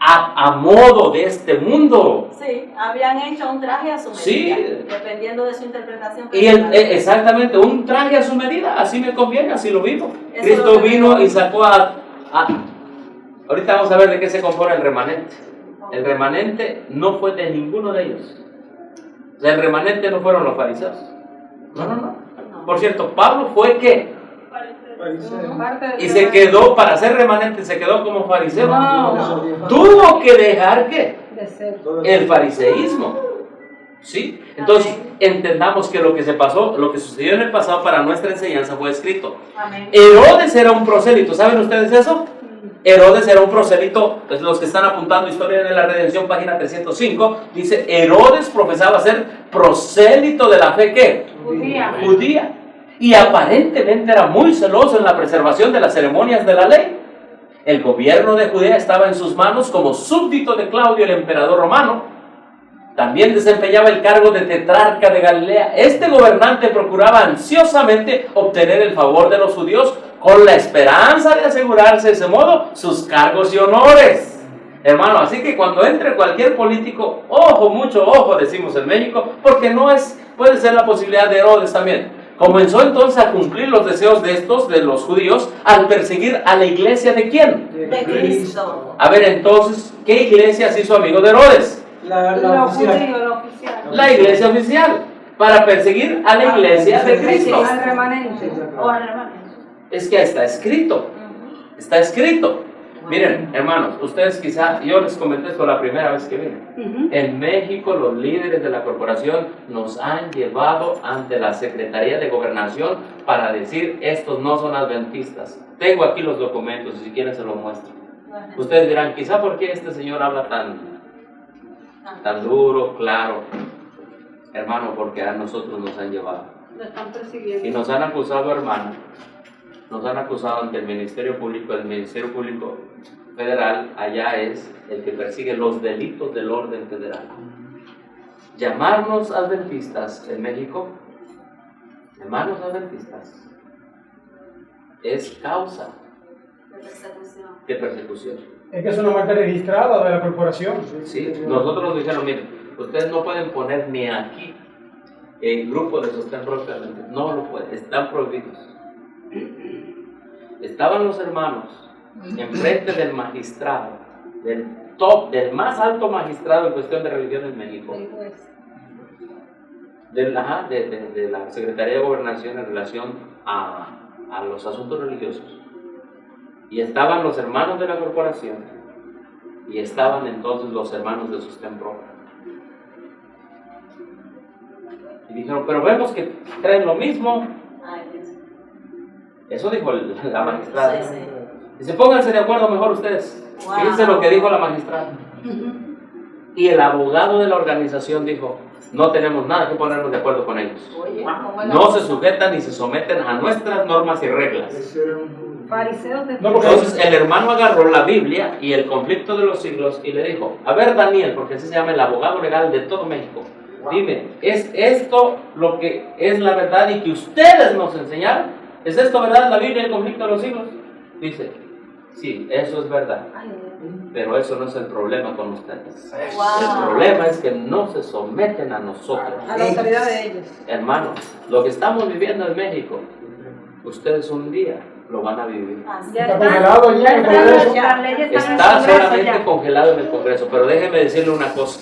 a modo de este mundo. Sí, habían hecho un traje a su medida, Sí. dependiendo de su interpretación. Y exactamente, un traje a su medida, así me conviene, así lo vivo. Eso Cristo lo que vino veo. y sacó ahorita vamos a ver de qué se compone el remanente. El remanente no fue de ninguno de ellos. O sea, el remanente no fueron los fariseos. No. Por cierto, Pablo fue ¿qué? Y se quedó, para ser remanente, se quedó como fariseo. No. Tuvo que dejar ¿qué? De ser. El fariseísmo. ¿Sí? Entonces, entendamos que lo que se pasó, lo que sucedió en el pasado para nuestra enseñanza fue escrito. Amén. Herodes era un prosélito, ¿saben ustedes eso? Herodes era un prosélito, pues los que están apuntando Historia de la Redención, página 305, dice: Herodes profesaba ser prosélito de la fe, ¿qué? Judía. Y aparentemente era muy celoso en la preservación de las ceremonias de la ley. El gobierno de Judea estaba en sus manos como súbdito de Claudio, el emperador romano. También desempeñaba el cargo de tetrarca de Galilea. Este gobernante procuraba ansiosamente obtener el favor de los judíos con la esperanza de asegurarse de ese modo sus cargos y honores. Hermano, así que cuando entre cualquier político, ojo, mucho ojo, decimos en México, porque puede ser la posibilidad de Herodes también. Comenzó entonces a cumplir los deseos de los judíos, al perseguir a la iglesia ¿de quién? De Cristo. A ver, entonces, ¿qué iglesia se hizo amigo de Herodes? La oficial. Lo oficial. La iglesia oficial, para perseguir a la iglesia de Cristo. Al remanente. O al remanente. Es que está escrito, está escrito. Miren, hermanos, ustedes quizá, yo les comenté esto la primera vez que vine. En México los líderes de la corporación nos han llevado ante la Secretaría de Gobernación para decir: estos no son adventistas. Tengo aquí los documentos y si quieren se los muestro. Ustedes dirán, quizá ¿por qué este señor habla tan duro, claro? Hermano, porque a nosotros nos han llevado. Lo están persiguiendo. Y nos han acusado, hermano. Nos han acusado ante el Ministerio Público Federal, allá es el que persigue los delitos del orden federal. Llamarnos adventistas en México, llamarnos adventistas, es causa de persecución. Es que es una marca registrada de la corporación. Sí, nosotros nos dijeron: miren, ustedes no pueden poner ni aquí el grupo de sostén propiamente, no lo pueden, están prohibidos. Estaban los hermanos enfrente del magistrado, del más alto magistrado en cuestión de religión en México, de la Secretaría de Gobernación en relación a los asuntos religiosos. Y estaban los hermanos de la corporación y estaban entonces los hermanos de sostén propio. Y dijeron: pero vemos que traen lo mismo. Eso dijo la magistrada. Sí. Dice: pónganse de acuerdo mejor ustedes. Wow. Fíjense lo que dijo la magistrada. Y el abogado de la organización dijo: no tenemos nada que ponernos de acuerdo con ellos. Oye, No se sujetan ni se someten a nuestras normas y reglas. Fariseos de No, porque- Entonces el hermano agarró la Biblia y el conflicto de los siglos y le dijo: a ver, Daniel, porque así se llama el abogado legal de todo México, dime, ¿es esto lo que es la verdad y que ustedes nos enseñaron? ¿Es esto verdad, la Biblia, el conflicto de los siglos? Dice: Sí, eso es verdad. Pero eso no es el problema con ustedes. Wow. El problema es que no se someten a nosotros. A la autoridad de ellos. Hermanos, lo que estamos viviendo en México, ustedes un día lo van a vivir. Está congelado allí en el Congreso. Las leyes están en Está el Congreso solamente ya. congelado en el Congreso, pero déjeme decirle una cosa.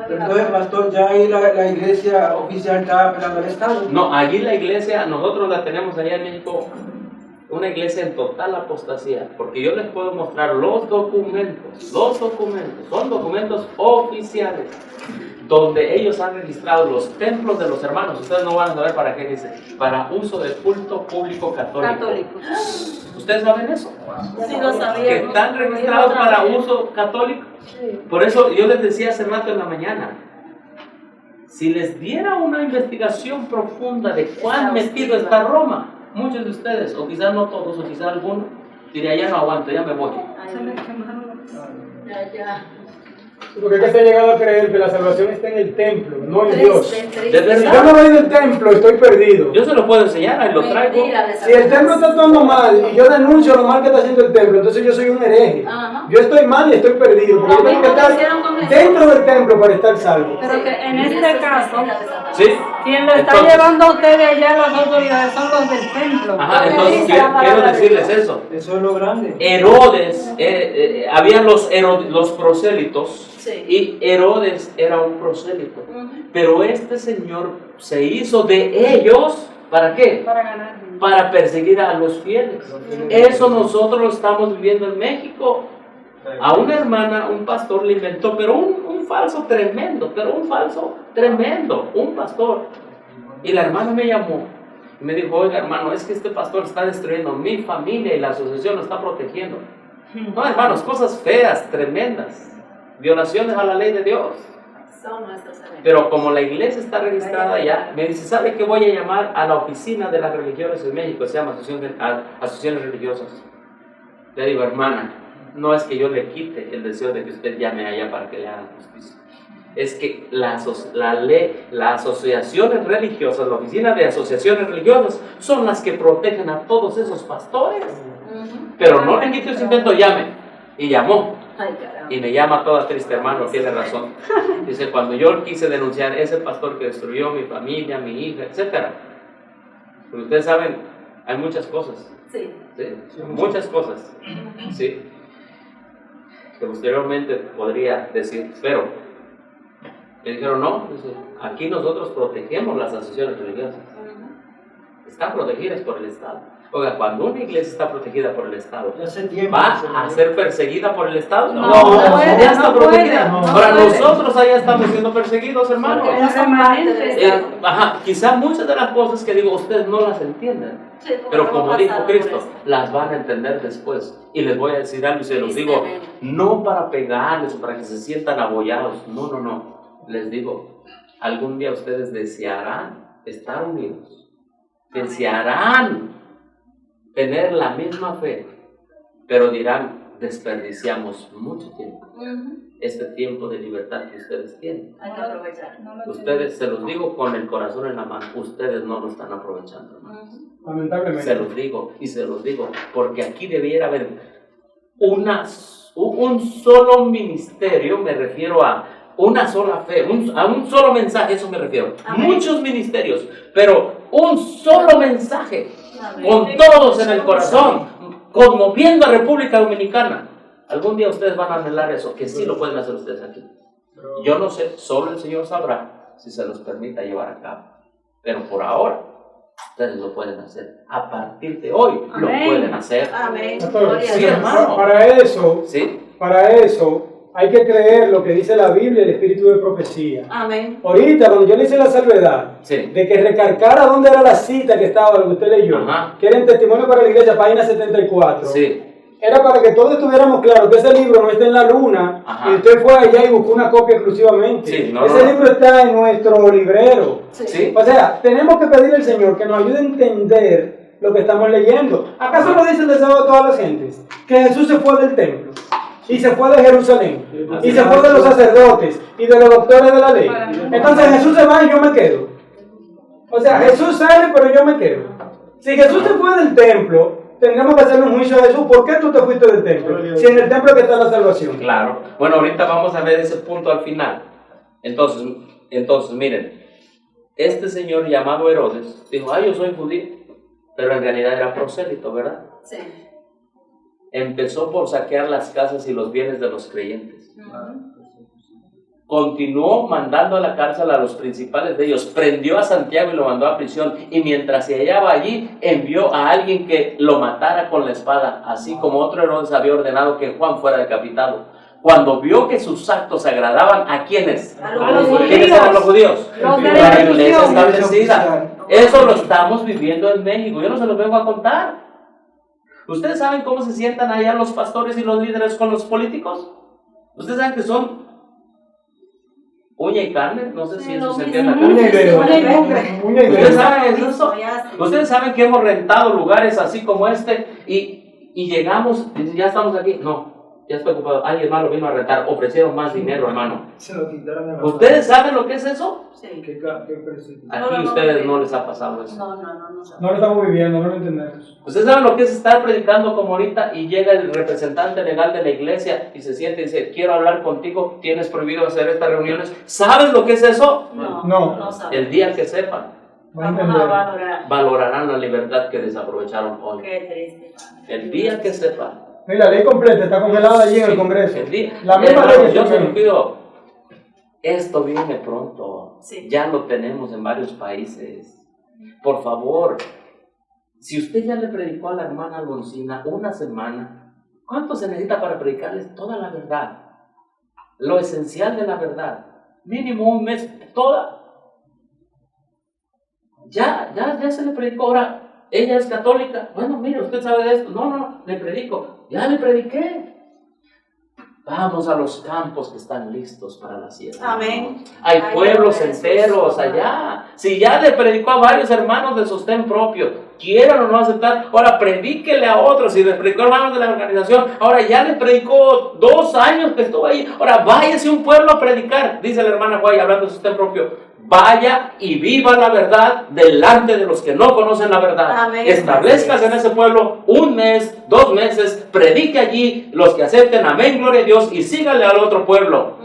Entonces, pastor, ya ahí la iglesia oficial está apelando al Estado. No, allí la iglesia, nosotros la tenemos allá en México, una iglesia en total apostasía, porque yo les puedo mostrar los documentos, son documentos oficiales, donde ellos han registrado los templos de los hermanos. Ustedes no van a saber para qué dice, para uso de culto público católico. ¿Ustedes saben eso? Sí, lo sabíamos. Que están registrados para uso católico. Por eso yo les decía hace rato en la mañana, si les diera una investigación profunda de cuán metido está Roma, muchos de ustedes, o quizás no todos, o quizás algunos, diría, ya no aguanto, ya me voy. Ya. Porque es que se ha llegado a creer que la salvación está en el templo, no en Dios. ¿De Si yo verdad? no voy del templo, estoy perdido. Yo se lo puedo enseñar, ahí lo traigo. Si el templo está actuando mal y yo denuncio lo mal que está haciendo el templo, entonces yo soy un hereje. Ajá. Yo estoy mal y estoy perdido. Porque yo tengo que estar dentro del templo para estar salvo. Pero que en este caso, ¿Sí? quien lo está Entonces- llevando a ustedes allá, las autoridades, son los del templo. Ajá, entonces quiero decirles eso. Eso es lo grande. Herodes, habían los prosélitos, Sí. y Herodes era un prosélito. Pero este señor se hizo de ellos, ¿para qué? Para ganar. Para perseguir a los fieles. Eso nosotros lo estamos viviendo en México. A una hermana, un pastor le inventó, pero un falso tremendo, un pastor. Y la hermana me llamó y me dijo, oiga hermano, es que este pastor está destruyendo mi familia y la asociación lo está protegiendo. No, hermanos, cosas feas, tremendas, violaciones a la ley de Dios. Son nuestros enemigos. Pero como la iglesia está registrada ya, me dice, ¿sabe qué? Voy a llamar a la oficina de las religiones en México, se llama Asociaciones Religiosas. Le digo, hermana, no es que yo le quite el deseo de que usted llame allá para que le hagan justicia. Es que las asociaciones religiosas, la oficina de asociaciones religiosas, son las que protegen a todos esos pastores. Pero no le quite su intento, llame. Y llamó. Ay, caramba. Y me llama toda triste, hermano, tiene razón. Dice, cuando yo quise denunciar ese pastor que destruyó mi familia, mi hija, etc. Pero ustedes saben, hay muchas cosas. Sí. ¿Sí? Muchas cosas. ¿Sí? Que posteriormente podría decir, pero me dijeron, no, dice, aquí nosotros protegemos las asociaciones religiosas. Están protegidas por el Estado. Oiga, cuando una iglesia está protegida por el Estado, Hace tiempo. ¿va a ser perseguida por el Estado? No puede, ya está no puede, protegida. no Ahora puede. nosotros allá estamos siendo perseguidos, hermano. Porque no son parte del Estado. Quizá muchas de las cosas que digo ustedes no las entienden. Sí, porque Pero hemos como pasado dijo por Cristo, eso. las van a entender después. Y les voy a decir algo y se los digo, no para pegarles o para que se sientan abollados. No. Les digo, algún día ustedes desearán estar unidos. Desearán tener la misma fe. Pero dirán, desperdiciamos mucho tiempo. Este tiempo de libertad que ustedes tienen. Hay que aprovechar. Ustedes, se los digo con el corazón en la mano, ustedes no lo están aprovechando, hermanos. Lamentablemente. Se los digo y se los digo, porque aquí debiera haber un solo ministerio, me refiero a una sola fe, a un solo mensaje, eso me refiero. Amén. Muchos ministerios, pero un solo mensaje, Amén. con todos en el corazón, conmoviendo a República Dominicana. Algún día ustedes van a anhelar eso, que sí lo pueden hacer ustedes aquí. Yo no sé, solo el Señor sabrá si se los permita llevar a cabo. Pero por ahora, ustedes lo pueden hacer. A partir de hoy, Amén. lo pueden hacer. Amén. Pastor, Gloria a Sí, Dios. hermano. Para eso hay que creer lo que dice la Biblia, el espíritu de profecía. Amén. Ahorita, cuando yo le hice la salvedad Sí. de que recalcara dónde era la cita que estaba, lo que usted leyó, Ajá. que era en Testimonio para la Iglesia, página 74, Sí. era para que todos estuviéramos claros que ese libro no está en la luna, Ajá. y usted fue allá y buscó una copia exclusivamente. Sí, no, Ese no. libro está en nuestro librero. Sí. O sea, tenemos que pedirle al Señor que nos ayude a entender lo que estamos leyendo. ¿Acaso no dice el deseo de todas las gentes? Que Jesús se fue del templo, y se fue de Jerusalén, y se fue de los sacerdotes, y de los doctores de la ley. Entonces Jesús se va y yo me quedo. O sea, Jesús sale, pero yo me quedo. Si Jesús se fue del templo, tendríamos que hacer un juicio a Jesús. ¿Por qué tú te fuiste del templo? Si en el templo que está la salvación. Claro. Bueno, ahorita vamos a ver ese punto al final. Entonces, miren, este señor llamado Herodes dijo, yo soy judío, pero en realidad era prosélito, ¿verdad? Sí. Empezó por saquear las casas y los bienes de los creyentes. Continuó mandando a la cárcel a los principales de ellos, prendió a Santiago y lo mandó a prisión, y mientras se hallaba allí, envió a alguien que lo matara con la espada, así como otro Herodes había ordenado que Juan fuera decapitado. Cuando vio que sus actos agradaban a quienes, A los ¿quiénes eran los judíos? Los de La la iglesia institución. establecida. Eso lo estamos viviendo en México, yo no se los vengo a contar. ¿Ustedes saben cómo se sientan allá los pastores y los líderes con los políticos? ¿Ustedes saben que son uña y carne? No sé si eso se entiende acá. Uña y dedo. Uña y ¿Ustedes dedo. saben eso? Ustedes saben que hemos rentado lugares así como este y llegamos y dicen, ya estamos aquí. No, ya estoy ocupado. Alguien más lo vino a rentar, ofrecieron más dinero, hermano. Se lo quitaron de la ¿Ustedes saben lo que es eso? Sí. ¿Qué precio? Aquí No, ustedes no les ha pasado eso. No. No lo estamos viviendo, no lo entendemos. Ustedes saben lo que es estar predicando como ahorita y llega el representante legal de la iglesia y se siente y dice, quiero hablar contigo, tienes prohibido hacer estas reuniones. ¿Sabes lo que es eso? No. sabe. El día que sepan, No Vamos a entendemos. valorar. valorarán la libertad que desaprovecharon hoy. Qué triste. El día que sepan. Y la ley completa está congelada allí en el Congreso. El día. La misma Hermano, ley que yo se se lo pido. Esto viene pronto. Sí. Ya lo tenemos en varios países. Por favor, si usted ya le predicó a la hermana Alfonsina una semana, ¿cuánto se necesita para predicarles toda la verdad? Lo esencial de la verdad. Mínimo un mes, toda. Ya se le predicó. Ahora, ella es católica. Bueno, mire, usted sabe de esto. No, le predico. Ya le prediqué. Vamos a los campos que están listos para la siembra. Amén. Hay pueblos Eso. enteros allá. Si ya le predicó a varios hermanos de sostén propio, quieran o no aceptar, ahora predíquele a otros. Si le predicó a hermanos de la organización, ahora ya le predicó 2 años que estuvo ahí. Ahora váyase a un pueblo a predicar, dice la hermana Guay, hablando de sostén propio. Vaya y viva la verdad delante de los que no conocen la verdad. Amén. Establezcas en ese pueblo 1 mes, 2 meses, predique allí, los que acepten, amén, gloria a Dios, y síganle al otro pueblo.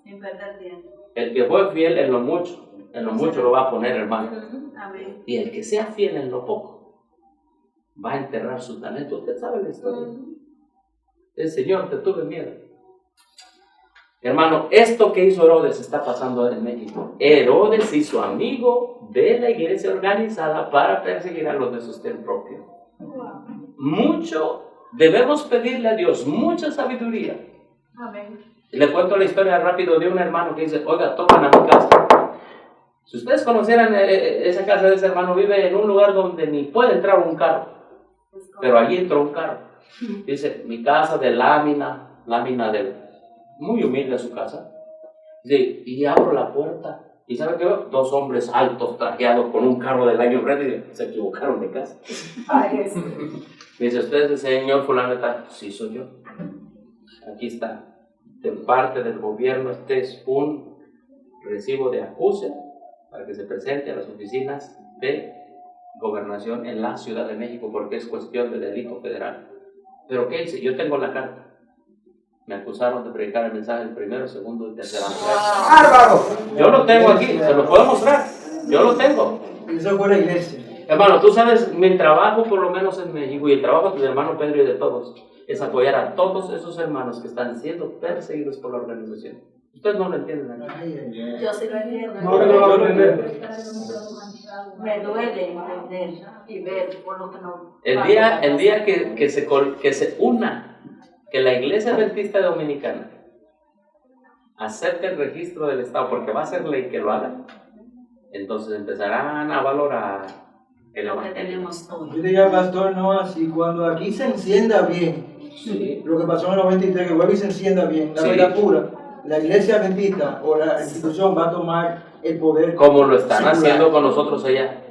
Sin perder tiempo. El que fue fiel en lo mucho lo va a poner, hermano. Amén. Y el que sea fiel en lo poco, va a enterrar su talento. Usted sabe la historia. El Señor, te tuve miedo. Hermano, esto que hizo Herodes está pasando en México. Herodes se hizo amigo de la iglesia organizada para perseguir a los de sostén propio. Mucho debemos pedirle a Dios, mucha sabiduría. Amén. Y le cuento la historia rápido de un hermano que dice, oiga, tocan a mi casa. Si ustedes conocieran esa casa de ese hermano, vive en un lugar donde ni puede entrar un carro. Pero allí entró un carro. Dice, mi casa de lámina de... Muy humilde su casa. Dice, y abro la puerta. ¿Y sabe qué veo? 2 hombres altos, trajeados, con un carro del año enfrente. Y dice, se equivocaron de casa. Ay, eso. Dice, ¿usted es el señor fulano de tal? Sí, soy yo. Aquí está. De parte del gobierno, este es un recibo de acuse para que se presente a las oficinas de gobernación en la Ciudad de México, porque es cuestión de delito federal. ¿Pero qué dice? Yo tengo la carta. Me acusaron de predicar el mensaje del 1º, 2º y 3º. ¡Bárbaro! Yo lo tengo aquí, se lo puedo mostrar. Yo lo tengo. Eso fue la iglesia. Hermano, tú sabes, mi trabajo, por lo menos en México, y el trabajo del hermano Pedro y de todos, es apoyar a todos esos hermanos que están siendo perseguidos por la organización. Ustedes no lo entienden. Yo sí lo entiendo. No, que no lo aprender. Me duele entender y ver por lo que no. El día que se una, que la Iglesia Adventista Dominicana acepte el registro del Estado, porque va a ser ley que lo hagan, entonces empezarán a valorar el Lo que evangelio. tenemos hoy. Yo diría, pastor, no así. Cuando aquí se encienda bien, Sí. lo que pasó en el 93, que vuelve y se encienda bien, la Sí. verdad pura, la iglesia adventista o la institución va a tomar el poder. Como lo están secular. haciendo con nosotros allá.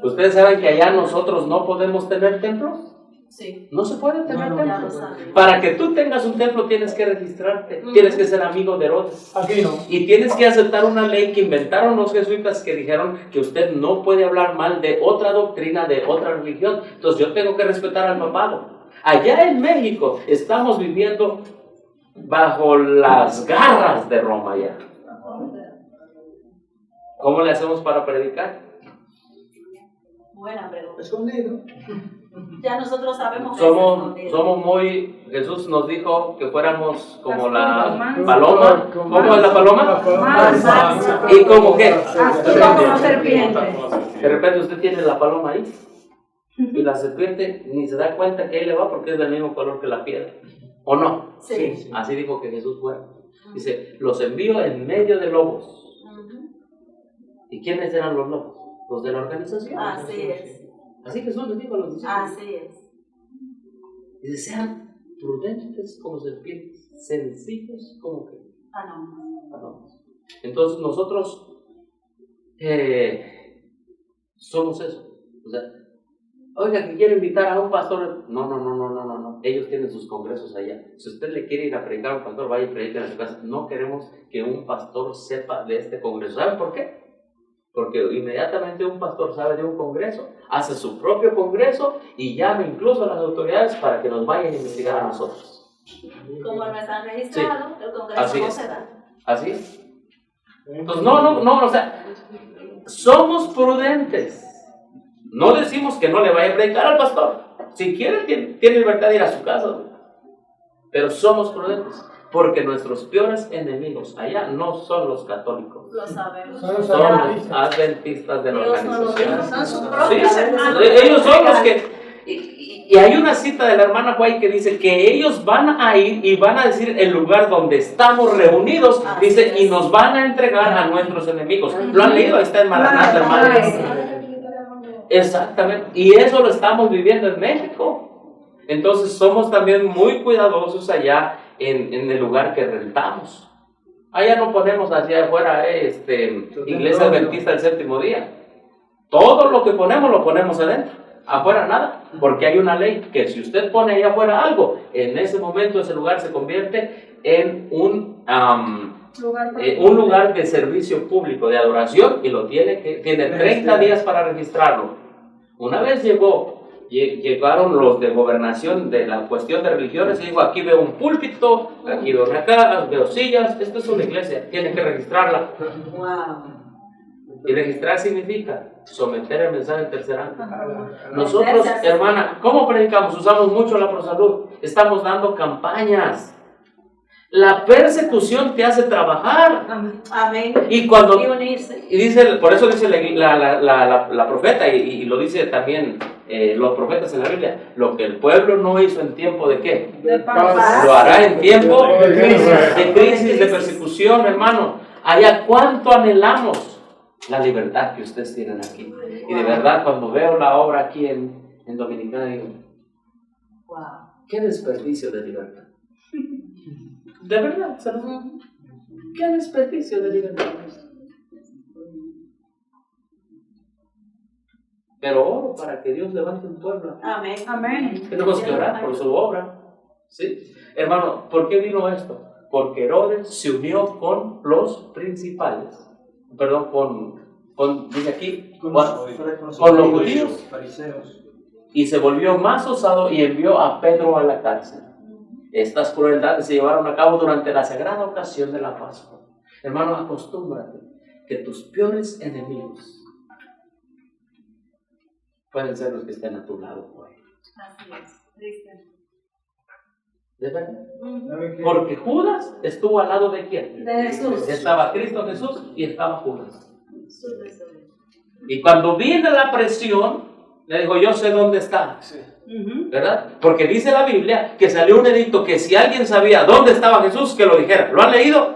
¿Ustedes saben que allá nosotros no podemos tener templos? Sí. No se puede tener No, templo. ya lo saben. Para que tú tengas un templo tienes que registrarte, tienes que ser amigo de Herodes. Aquí no. Y tienes que aceptar una ley que inventaron los jesuitas que dijeron que usted no puede hablar mal de otra doctrina, de otra religión. Entonces yo tengo que respetar al papado. Allá en México estamos viviendo bajo las garras de Roma ya. ¿Cómo le hacemos para predicar? Buena pregunta. Escondido. Ya nosotros sabemos que es escondido. Somos muy... Jesús nos dijo que fuéramos como Las la palomas. paloma. ¿Cómo es la paloma? Mansa. ¿Y como qué? Así como la serpiente. De repente usted tiene la paloma ahí y la serpiente ni se da cuenta que ahí le va porque es del mismo color que la piedra. ¿O no? Sí. Así dijo que Jesús fue. Dice, los envío en medio de lobos. Ujú. ¿Y quiénes eran los lobos? Los de la organización. Así es. Así Jesús les dijo a los discípulos. Así es. Dice, sean prudentes como serpientes, sencillos como que Ah, no. palomas. Entonces nosotros somos eso. O sea, oiga, que quiere invitar a un pastor. No. Ellos tienen sus congresos allá. Si usted le quiere ir a predicar a un pastor, vaya y predique en su casa. No queremos que un pastor sepa de este congreso. ¿Saben por qué? Porque inmediatamente un pastor sabe de un congreso, hace su propio congreso y llama incluso a las autoridades para que nos vayan a investigar a nosotros. Como no están registrados, el Congreso Así no es. se da. ¿Así es? Entonces, no, o sea, somos prudentes. No decimos que no le vaya a predicar al pastor. Si quiere, tiene libertad de ir a su casa. Pero somos prudentes. Porque nuestros peores enemigos allá no son los católicos. Lo sabemos. Son los Son los adventistas. adventistas de la Dios no lo organización. dijo, son sus Sí, propios hermanos. ellos son los que... Y hay una cita de la hermana White que dice que ellos van a ir y van a decir el lugar donde estamos reunidos, Así dice, es. y nos van a entregar a nuestros enemigos. ¿Lo han leído? Está en Maranatha, hermanos. Exactamente. Y eso lo estamos viviendo en México. Entonces somos también muy cuidadosos allá en el lugar que rentamos. Allá no ponemos hacia afuera iglesia adventista del séptimo día. Todo lo que ponemos lo ponemos adentro. Afuera nada, porque hay una ley que si usted pone allá afuera algo, en ese momento ese lugar se convierte en un lugar de servicio público, de adoración, y tiene 30 días para registrarlo. Una vez llegaron los de gobernación de la cuestión de religiones y dijo, aquí veo un púlpito, aquí veo una casa, veo sillas, esto es una iglesia, tienen que registrarla. Wow. Y registrar significa someter el mensaje en tercer ángulo. Nosotros, hermana, ¿cómo predicamos? Usamos mucho la ProSalud. Estamos dando campañas. La persecución te hace trabajar. Amén. Y cuando Y unirse. y dice, por eso dice la profeta, y lo dice también los profetas en la Biblia, lo que el pueblo no hizo en tiempo de ¿qué? De paz. Lo hará en tiempo de crisis, de persecución, hermano. Allá cuánto anhelamos la libertad que ustedes tienen aquí. Y de verdad, cuando veo la obra aquí en Dominicana, digo, Wow. qué desperdicio de libertad. De verdad, ¿sabes? Qué desperdicio de libertad. Pero oro para que Dios levante un pueblo. Amén. Amén. Tenemos que orar por su obra. ¿Sí? Hermano, ¿por qué vino esto? Porque Herodes se unió con los principales. Perdón, dice aquí, con los judíos. Fariseos. Y se volvió más osado y envió a Pedro a la cárcel. Estas crueldades se llevaron a cabo durante la sagrada ocasión de la Pascua. Hermano, acostúmbrate que tus peores enemigos pueden ser los que estén a tu lado hoy. Así es. Triste. ¿De verdad? ¿Saben qué? Porque Judas estuvo al lado de quién? De Jesús. Estaba Cristo Jesús y estaba Judas. Y cuando viene la presión, le digo, yo sé dónde está. ¿Verdad? Porque dice la Biblia que salió un edicto que si alguien sabía dónde estaba Jesús, que lo dijera. ¿Lo han leído?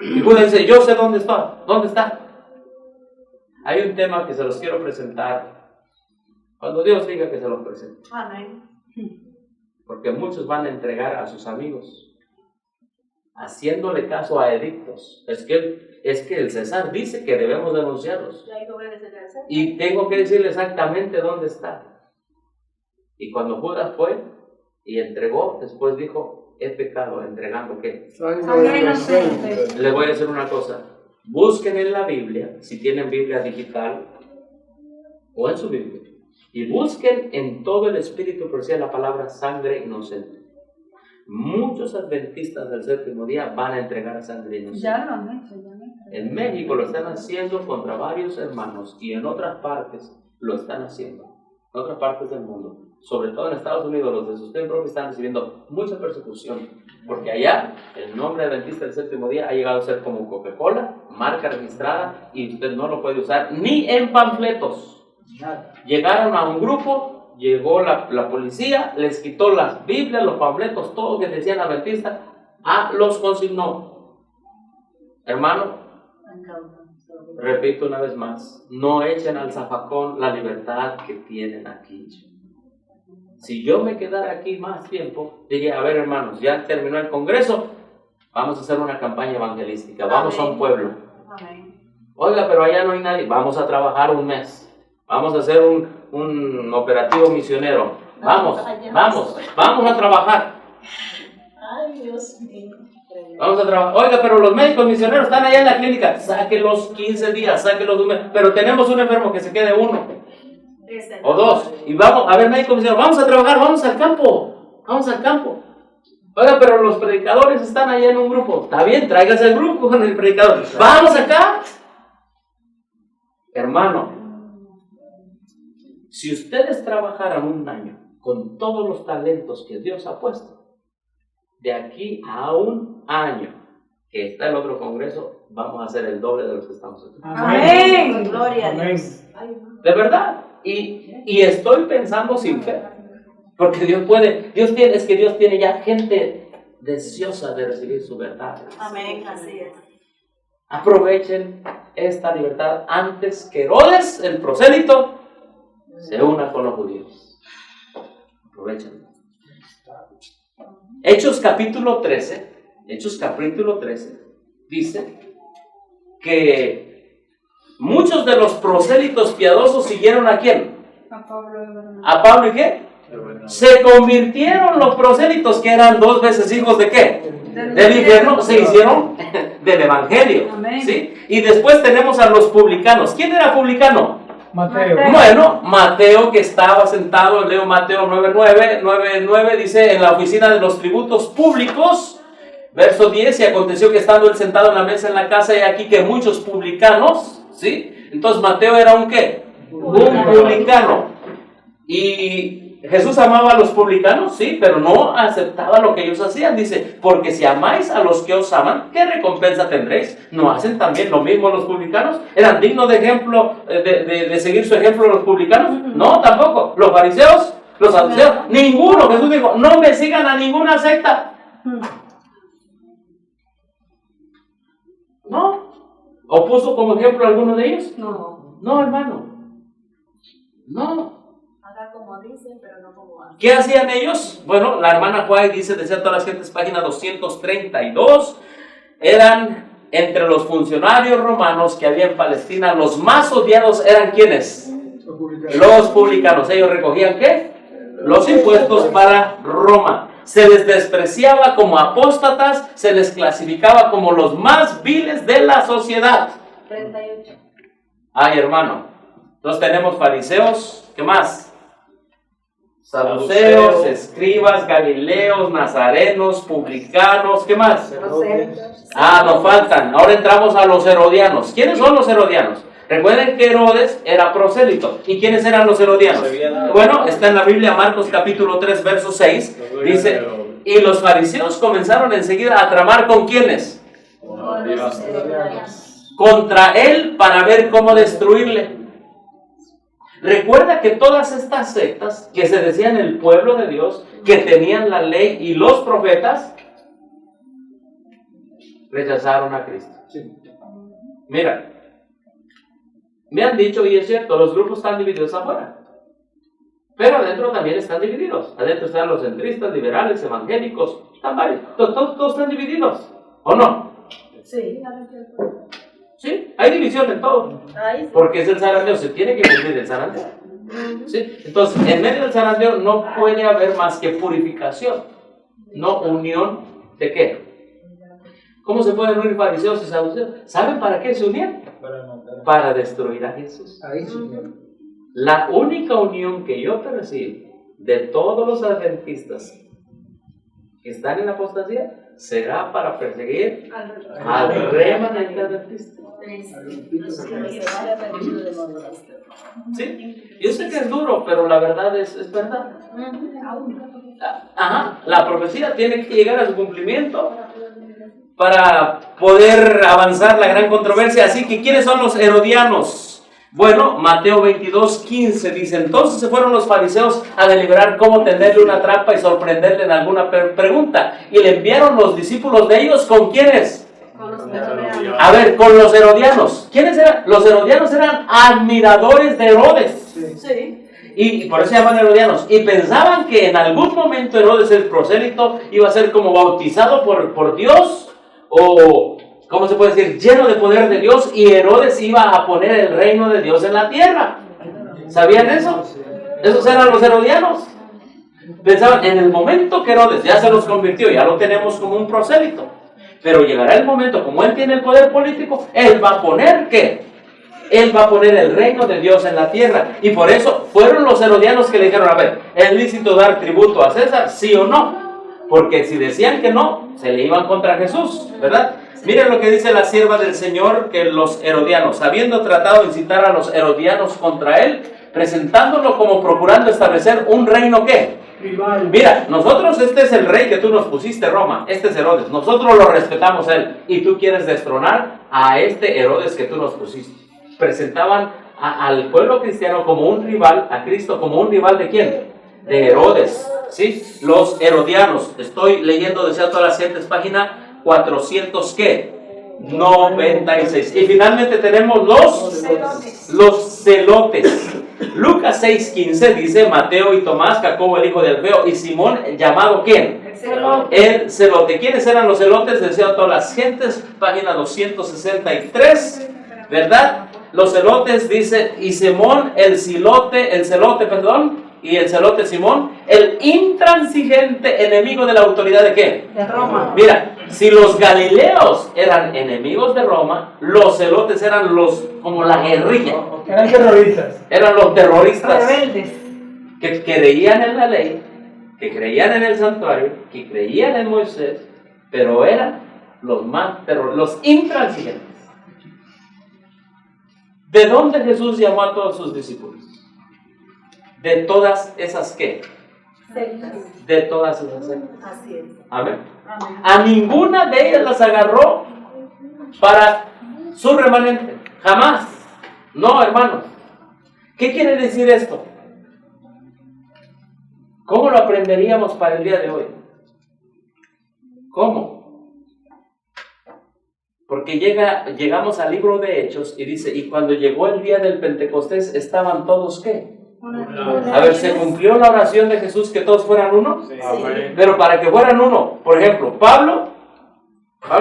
Y Judas dice, yo sé dónde está. ¿Dónde está? Hay un tema que se los quiero presentar. Cuando Dios diga que se los presente. Amén. Porque muchos van a entregar a sus amigos, haciéndole caso a edictos. Es que el César dice que debemos denunciarlos. Ya hay que obedecer al Señor. Y tengo que decirle exactamente dónde está. Y cuando Judas fue y entregó, después dijo, he pecado, entregando ¿qué? Sangre inocente. Les voy a decir una cosa. Busquen en la Biblia, si tienen Biblia digital o en su Biblia, y busquen en todo el Espíritu Profecía la palabra sangre inocente. Muchos adventistas del séptimo día van a entregar sangre inocente. Ya lo han hecho, ya lo han hecho. En México lo están haciendo contra varios hermanos y en otras partes lo están haciendo, en otras partes del mundo. Sobre todo en Estados Unidos, los de sus templos están recibiendo mucha persecución, porque allá el nombre adventista del séptimo día ha llegado a ser como Coca-Cola, marca registrada, y usted no lo puede usar ni en panfletos. Llegaron a un grupo, llegó la policía, les quitó las Biblias, los panfletos, todo que decían adventista, los consignó. Hermano, repito una vez más, no echen al zafacón la libertad que tienen aquí. Si yo me quedara aquí más tiempo, diría, a ver hermanos, ya terminó el Congreso, vamos a hacer una campaña evangelística, vamos a un pueblo. Oiga, pero allá no hay nadie, vamos a trabajar un mes, vamos a hacer un operativo misionero, vamos a trabajar. Ay, Dios mío. Vamos a trabajar. Oiga, pero los médicos misioneros están allá en la clínica, sáquenlos 15 días, sáquenlos un mes, pero tenemos un enfermo que se quede uno o dos, y vamos, a ver médicos misioneros, vamos a trabajar, vamos al campo. Oiga, pero los predicadores están allá en un grupo, está bien, tráigase el grupo con el predicador, vamos acá. Hermano, si ustedes trabajaran un año con todos los talentos que Dios ha puesto, de aquí a un año que está el otro congreso, vamos a hacer el doble de los que estamos aquí. Amén. Gloria a Dios. De verdad. Y estoy pensando sin fe. Porque Dios tiene ya gente deseosa de recibir su verdad. Amén, así es. Aprovechen esta libertad antes que Herodes, el prosélito, se una con los judíos. Aprovechen. Hechos capítulo 13 dice que muchos de los prosélitos piadosos siguieron ¿a quién? A Pablo de Bernabé. ¿A Pablo y qué? Se convirtieron los prosélitos que eran 2 veces hijos de qué? Del infierno, se hicieron del evangelio. Amén. ¿Sí? Y después tenemos a los publicanos. ¿Quién era publicano? Mateo. Bueno, Mateo, que estaba sentado, leo Mateo 9:9 dice, en la oficina de los tributos públicos, verso 10, y aconteció que estando él sentado en la mesa en la casa, y aquí que muchos publicanos, ¿sí? Entonces Mateo era un ¿qué? Un publicano. Y Jesús amaba a los publicanos, sí, pero no aceptaba lo que ellos hacían. Dice, porque si amáis a los que os aman, ¿qué recompensa tendréis? ¿No hacen también lo mismo los publicanos? ¿Eran dignos de ejemplo, de seguir su ejemplo los publicanos? No, tampoco. ¿Los fariseos? ¿Los saduceos? Ninguno. Jesús dijo, no me sigan a ninguna secta. ¿No? ¿O puso como ejemplo a alguno de ellos? No, hermano. No. Haga como dicen, pero no como hacen. ¿Qué hacían ellos? Bueno, la hermana White dice, de todas las gentes, página 232, eran entre los funcionarios romanos que había en Palestina, los más odiados eran ¿quiénes? Los publicanos. Ellos recogían ¿qué? Los impuestos para Roma. Se les despreciaba como apóstatas, se les clasificaba como los más viles de la sociedad. 38. Ay, hermano. Entonces tenemos fariseos, ¿qué más? Saduceos, escribas, galileos, nazarenos, publicanos, ¿qué más? Nos faltan. Ahora entramos a los herodianos. ¿Quiénes son los herodianos? Recuerden que Herodes era prosélito. ¿Y quiénes eran los herodianos? Bueno, está en la Biblia, Marcos capítulo 3, verso 6. Dice, y los fariseos comenzaron enseguida a tramar ¿con quiénes? Contra él para ver cómo destruirle. Recuerda que todas estas sectas que se decían el pueblo de Dios, que tenían la ley y los profetas, rechazaron a Cristo. Mira, me han dicho, y es cierto, los grupos están divididos afuera, pero adentro también están divididos. Adentro están los centristas, liberales, evangélicos, están varios, todos están divididos, ¿o no? Sí. Sí, hay división en todo. Ahí sí. Porque es el zarandeo, se tiene que cumplir el zarandeo. ¿Sí? Entonces, en medio del zarandeo no puede haber más que purificación, no unión de qué. ¿Cómo se pueden unir fariseos y saduceos? ¿Saben para qué se unían? Para destruir a Jesús. Ahí sí. La única unión que yo percibo de todos los adventistas que están en apostasía será para perseguir al remanente adventista. Sí, yo sé que es duro, pero la verdad es verdad. Ajá, la profecía tiene que llegar a su cumplimiento para poder avanzar la gran controversia. Así que, ¿quiénes son los herodianos? Bueno, Mateo 22:15 dice: entonces se fueron los fariseos a deliberar cómo tenderle una trampa y sorprenderle en alguna pregunta. Y le enviaron los discípulos de ellos, ¿con quiénes? A ver, con los herodianos. ¿Quiénes eran? Los herodianos eran admiradores de Herodes. Sí. Y por eso se llaman herodianos. Y pensaban que en algún momento Herodes el prosélito iba a ser como bautizado por Dios, o, ¿cómo se puede decir?, lleno de poder de Dios, y Herodes iba a poner el reino de Dios en la tierra. ¿Sabían eso? Esos eran los herodianos. Pensaban, en el momento que Herodes ya se los convirtió, ya lo tenemos como un prosélito, pero llegará el momento, como él tiene el poder político, él va a poner ¿qué? Él va a poner el reino de Dios en la tierra. Y por eso fueron los herodianos que le dijeron: a ver, ¿es lícito dar tributo a César? ¿Sí o no? Porque si decían que no, se le iban contra Jesús, ¿verdad? Miren lo que dice la sierva del Señor, que los herodianos, habiendo tratado de incitar a los herodianos contra él, presentándolo como procurando establecer un reino ¿qué? Rival. Mira, nosotros, este es el rey que tú nos pusiste, Roma, este es Herodes, nosotros lo respetamos a él, y tú quieres destronar a este Herodes que tú nos pusiste. Presentaban al pueblo cristiano como un rival, a Cristo como un rival ¿de quién? De Herodes, ¿sí? Los herodianos, estoy leyendo desde todas las gentes, página 400, ¿qué? 96. Y finalmente tenemos los celotes. Lucas 6:15 dice: Mateo y Tomás, Jacobo el hijo de Alfeo y Simón, llamado ¿quién? El celote. ¿Quiénes eran los celotes? Deseo todas las gentes, página 263, ¿verdad? Los celotes dice: y Simón el celote, y el celote Simón, el intransigente enemigo de la autoridad ¿de qué? De Roma. Mira, si los galileos eran enemigos de Roma, los celotes eran como la guerrilla. Eran terroristas. Eran los terroristas Rebeldes. que creían en la ley, que creían en el santuario, que creían en Moisés, pero eran los más terroristas, los intransigentes. ¿De dónde Jesús llamó a todos sus discípulos? De todas esas ¿qué? Sectas. De todas esas sectas. Así es. Amén. A ninguna de ellas las agarró para su remanente. Jamás. No, hermanos. ¿Qué quiere decir esto? ¿Cómo lo aprenderíamos para el día de hoy? ¿Cómo? Porque llegamos al libro de Hechos y dice: y cuando llegó el día del Pentecostés, ¿estaban todos qué? A ver, ¿se cumplió la oración de Jesús que todos fueran uno? Sí. Pero para que fueran uno, por ejemplo, Pablo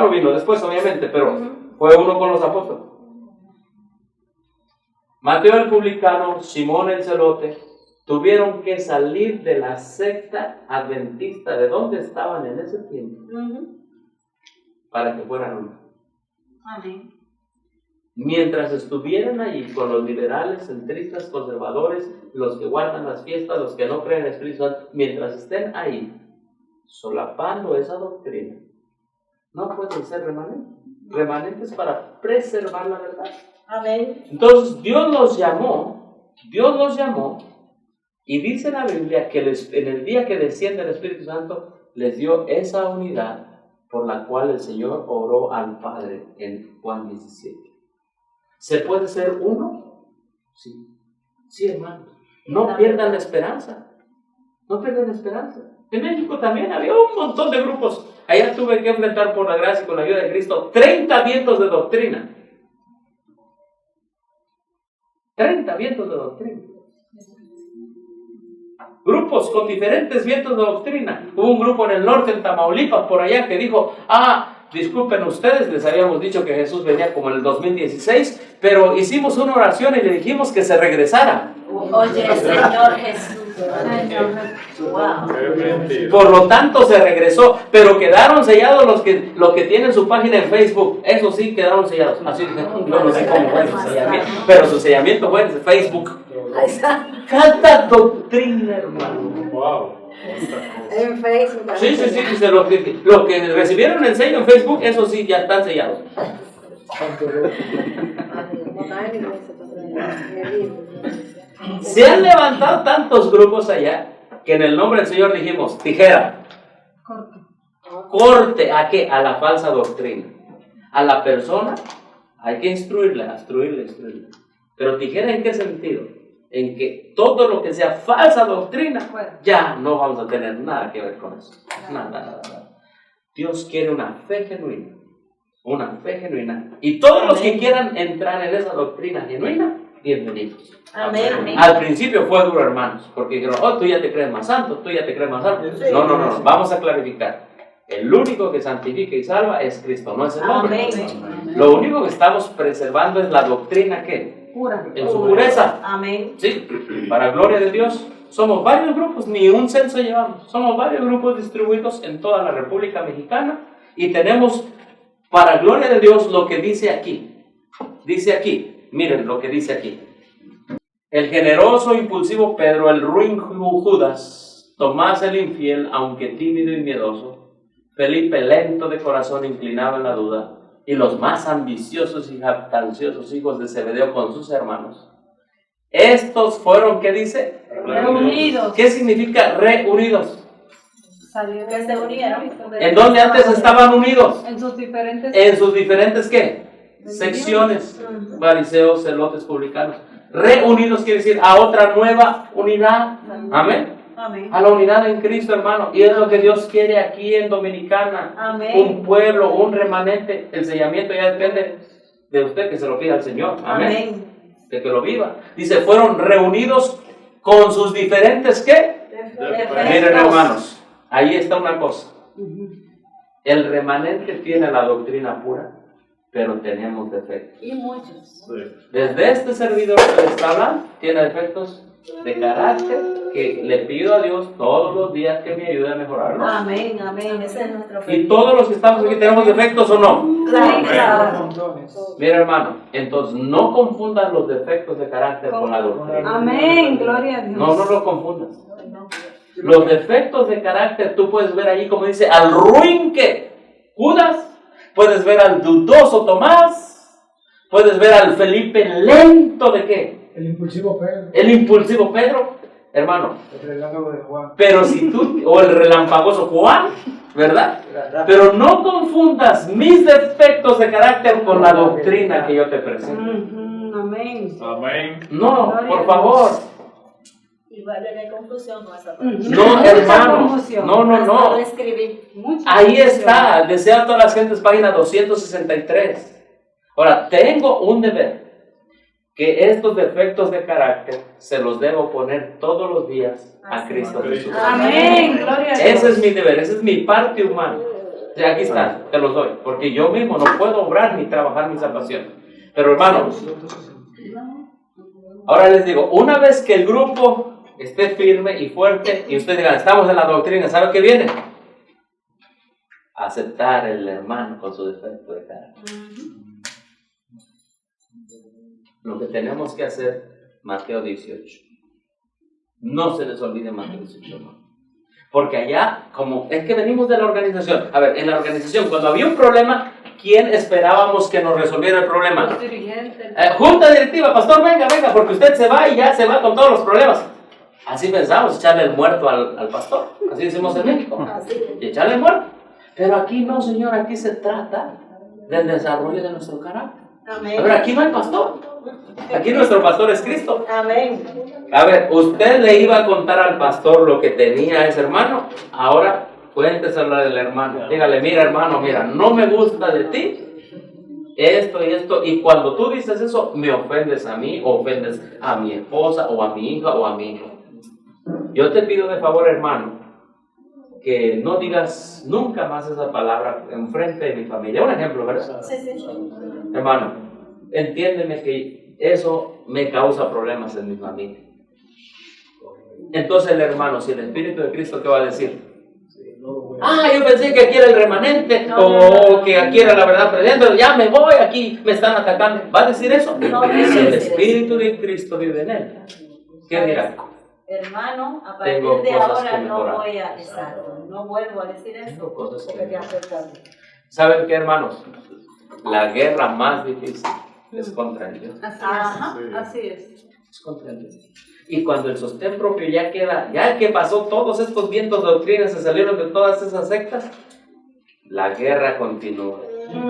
vino después obviamente, pero fue uno con los apóstoles. Mateo el publicano, Simón el celote, tuvieron que salir de la secta adventista, de donde estaban en ese tiempo, para que fueran uno. Amén. Mientras estuvieran allí con los liberales, centristas, conservadores, los que guardan las fiestas, los que no creen en el Espíritu Santo, mientras estén ahí, solapando esa doctrina, no pueden ser remanentes para preservar la verdad. Amén. Entonces Dios los llamó, y dice la Biblia que en el día que desciende el Espíritu Santo, les dio esa unidad por la cual el Señor oró al Padre en Juan 17. ¿Se puede ser uno? Sí. Sí, hermano. No pierdan la esperanza. No pierdan la esperanza. En México también había un montón de grupos. Allá tuve que enfrentar, por la gracia y con la ayuda de Cristo, 30 vientos de doctrina. 30 vientos de doctrina. Grupos con diferentes vientos de doctrina. Hubo un grupo en el norte, en Tamaulipas, por allá, que dijo: disculpen ustedes, les habíamos dicho que Jesús venía como en el 2016, pero hicimos una oración y le dijimos que se regresara. Oye, Señor Jesús. Wow. Qué mentira. Por lo tanto se regresó, pero quedaron sellados los que tienen su página en Facebook. Eso sí, quedaron sellados. Así yo no sé cómo fue su sellamiento, pero su sellamiento fue en Facebook. Cada doctrina, hermano. Wow. En Facebook. Sí, dice, lo que recibieron el sello en Facebook, eso sí, ya están sellados. Se han levantado tantos grupos allá que en el nombre del Señor dijimos, tijera, corte, ¿a qué? A la falsa doctrina. A la persona hay que instruirla. Pero tijera, ¿en qué sentido? En que todo lo que sea falsa doctrina, ya no vamos a tener nada que ver con eso. Nada. Dios quiere una fe genuina. Y todos los que quieran entrar en esa doctrina genuina, bienvenidos. Amén. Al principio fue duro, hermanos, porque dijeron, tú ya te crees más santo, No, vamos a clarificar. El único que santifica y salva es Cristo, no es el hombre. Amén. Lo único que estamos preservando es la doctrina que Pura. en su pureza. Amén. Sí, para gloria de Dios. Somos varios grupos, ni un censo llevamos. Somos varios grupos distribuidos en toda la República Mexicana y tenemos, para gloria de Dios, lo que dice aquí. Dice aquí, miren lo que dice aquí. El generoso, impulsivo Pedro, el ruin Judas, Tomás el infiel, aunque tímido y miedoso, Felipe lento de corazón, inclinado en la duda, y los más ambiciosos y jactanciosos hijos de Zebedeo con sus hermanos. Estos fueron, ¿qué dice? Reunidos. ¿Qué significa reunidos? Salieron. Que se unieron. ¿En dónde antes estaban unidos? En sus diferentes. En sus diferentes, ¿qué? Secciones. Fariseos, celotes, publicanos. Reunidos quiere decir a otra nueva unidad. Amén. Amén. A la unidad en Cristo, hermano. Y es lo que Dios quiere aquí en Dominicana. Amén. Un pueblo, un remanente. El sellamiento ya depende de usted, que se lo pida al Señor. Amén. De que lo viva. Dice, fueron reunidos con sus diferentes, ¿qué? Miren, hermanos, ahí está una cosa. El remanente tiene la doctrina pura, pero tenemos defectos. Y muchos. Desde este servidor que les está hablando, tiene defectos de carácter que le pido a Dios todos los días que me ayude a mejorarlos. Amén. Ese es nuestro Y todos los que estamos aquí tenemos defectos, ¿o no? Claro. Mira, hermano, entonces no confundan los defectos de carácter con la doctrina. Amén, gloria a Dios. No lo confundas. Los defectos de carácter tú puedes ver ahí, como dice, al ruin que Judas, puedes ver al dudoso Tomás, puedes ver al Felipe lento de qué? El impulsivo Pedro. El impulsivo Pedro, hermano. El relámpago de Juan. Pero si tú, o el relampagoso Juan, ¿verdad? Pero no confundas mis defectos de carácter con la doctrina que yo te presento. Amén. Amén. No, por favor. Y vaya de confusión con esa No, hermano. No. Lo escribí. Ahí está. Deseo a todas las gentes, página 263. Ahora, tengo un deber. Que estos defectos de carácter se los debo poner todos los días a Cristo Jesús. Amén, gloria a Dios. Ese es mi deber, esa es mi parte humana. Y aquí está, te los doy. Porque yo mismo no puedo obrar ni trabajar mi salvación. Pero hermanos, ahora les digo, una vez que el grupo esté firme y fuerte y ustedes digan, estamos en la doctrina, ¿sabe qué viene? Aceptar el hermano con su defecto de carácter. Lo que tenemos que hacer, Mateo 18. No se les olvide Mateo 18, no. Porque allá, como es que venimos de la organización. A ver, en la organización, cuando había un problema, ¿quién esperábamos que nos resolviera el problema? Los dirigentes. Junta directiva, pastor, venga, porque usted se va y ya se va con todos los problemas. Así pensamos, echarle el muerto al pastor. Así decimos en México. Y echarle el muerto. Pero aquí no, Señor, aquí se trata del desarrollo de nuestro carácter. Amén. A ver, aquí no hay pastor. Aquí nuestro pastor es Cristo. Amén. A ver, usted le iba a contar al pastor lo que tenía ese hermano. Ahora, cuénteselo del hermano. Dígale, mira hermano, mira, no me gusta de ti esto y esto. Y cuando tú dices eso, me ofendes a mí, o ofendes a mi esposa, o a mi hija, o a mi hijo. Yo te pido de favor, hermano, que no digas nunca más esa palabra en frente de mi familia. Un ejemplo, ¿verdad? Sí. Hermano, entiéndeme que eso me causa problemas en mi familia. Entonces el hermano, si el Espíritu de Cristo, ¿qué va a decir? Sí, no lo voy a Ah, yo pensé que aquí era el remanente, No, o no, no. que aquí era la verdad presente, ya me voy, aquí me están atacando. ¿Va a decir eso? No, Si el decir Espíritu de Cristo vive en él, ¿qué dirá? Hermano, a partir Tengo de cosas ahora que no mejorar. voy a, exacto, no vuelvo a decir eso, Tengo cosas que porque ya mejorar. fue tarde. ¿Saben qué, hermanos? La guerra más difícil es contra el Dios. Ajá, Sí. así es. Es contra el Dios. Y cuando el sostén propio ya queda, ya que pasó todos estos vientos de doctrinas, se salieron de todas esas sectas, la guerra continúa.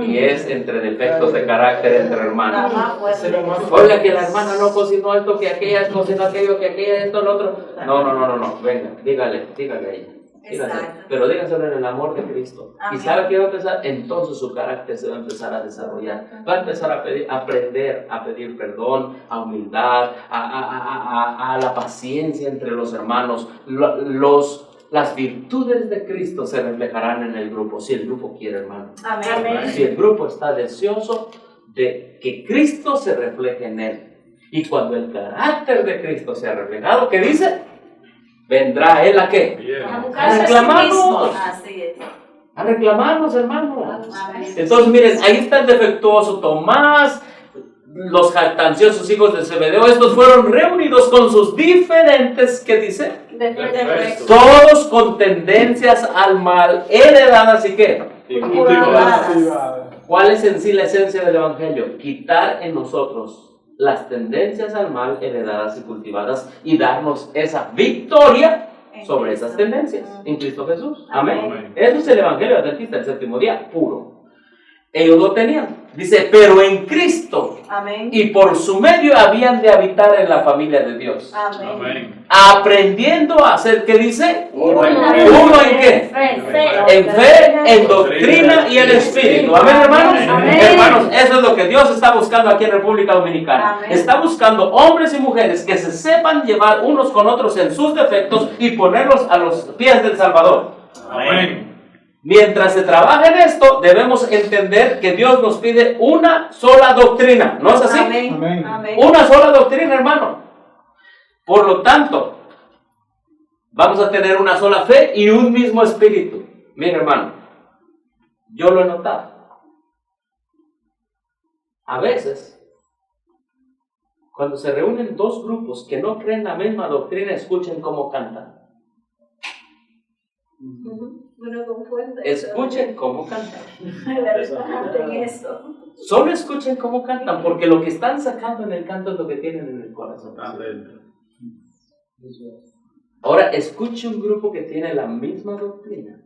Y es entre defectos de carácter entre La hermanos. más fuerte. Oiga, que la hermana no cocinó esto, que aquella cocinó aquello, que aquella esto, lo otro. No. Venga, dígale a ella. Dígale. Exacto. Pero dígaselo en el amor de Cristo. ¿Y Amén. sabe qué va a empezar? Entonces su carácter se va a empezar a desarrollar. Va a empezar a aprender a pedir perdón, a humildad, a la paciencia entre los hermanos. Las virtudes de Cristo se reflejarán en el grupo, si el grupo quiere, hermano. Amén. Si el grupo está deseoso de que Cristo se refleje en él. Y cuando el carácter de Cristo sea reflejado, ¿qué dice? Vendrá él a qué? Bien. A A buscarse a sí reclamarnos. mismo. Así es. A reclamarnos, hermanos. Amén. Entonces, miren, ahí está el defectuoso Tomás, los jactanciosos hijos de Zebedeo, estos fueron reunidos con sus diferentes, ¿qué dice? Defectos. Todos con tendencias al mal, heredadas y qué. Y cultivadas. ¿Cuál es en sí la esencia del Evangelio? Quitar en nosotros las tendencias al mal heredadas y cultivadas y darnos esa victoria sobre esas tendencias en Cristo Jesús. Amén. Amén. Eso es el Evangelio adventista, el séptimo día, puro. Ellos lo tenían. Dice, pero en Cristo Amén. y por su medio habían de habitar en la familia de Dios. Amén. Amén. Aprendiendo a hacer, ¿qué dice? Uno ¿Uno en qué? En fe, en doctrina y en espíritu. Amén, hermanos. Amén. Hermanos, eso es lo que Dios está buscando aquí en República Dominicana. Amén. Está buscando hombres y mujeres que se sepan llevar unos con otros en sus defectos y ponerlos a los pies del Salvador. Amén. Mientras se trabaja en esto, debemos entender que Dios nos pide una sola doctrina. ¿No es así? Amén. Amén. Amén. Una sola doctrina, hermano. Por lo tanto, vamos a tener una sola fe y un mismo espíritu. Mira, hermano, yo lo he notado. A veces, cuando se reúnen dos grupos que no creen la misma doctrina, escuchen cómo cantan. Bueno, con fuente. Escuchen cómo cantan. En eso. Solo escuchen cómo cantan, porque lo que están sacando en el canto es lo que tienen en el corazón. Adentro. Ahora, escuche un grupo que tiene la misma doctrina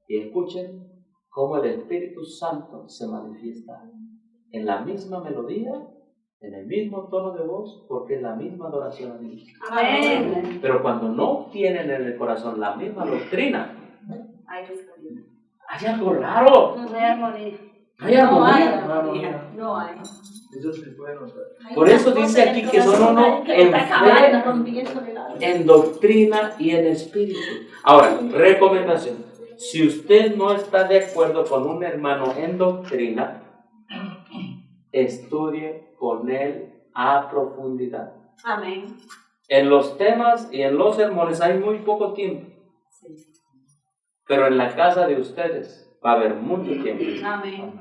y escuchen cómo el Espíritu Santo se manifiesta en la misma melodía, en el mismo tono de voz, porque es la misma adoración a Dios. Amén. Pero cuando no tienen en el corazón la misma doctrina, Ahí está bien. hay algo raro, No hay armonía. hay No hay armonía. armonía. No hay. Eso se puede notar. Por eso dice aquí que son uno en fe, en doctrina y en espíritu. Ahora, recomendación. Si usted no está de acuerdo con un hermano en doctrina, estudie con él a profundidad. Amén. En los temas y en los sermones hay muy poco tiempo, pero en la casa de ustedes va a haber mucho tiempo. Amén.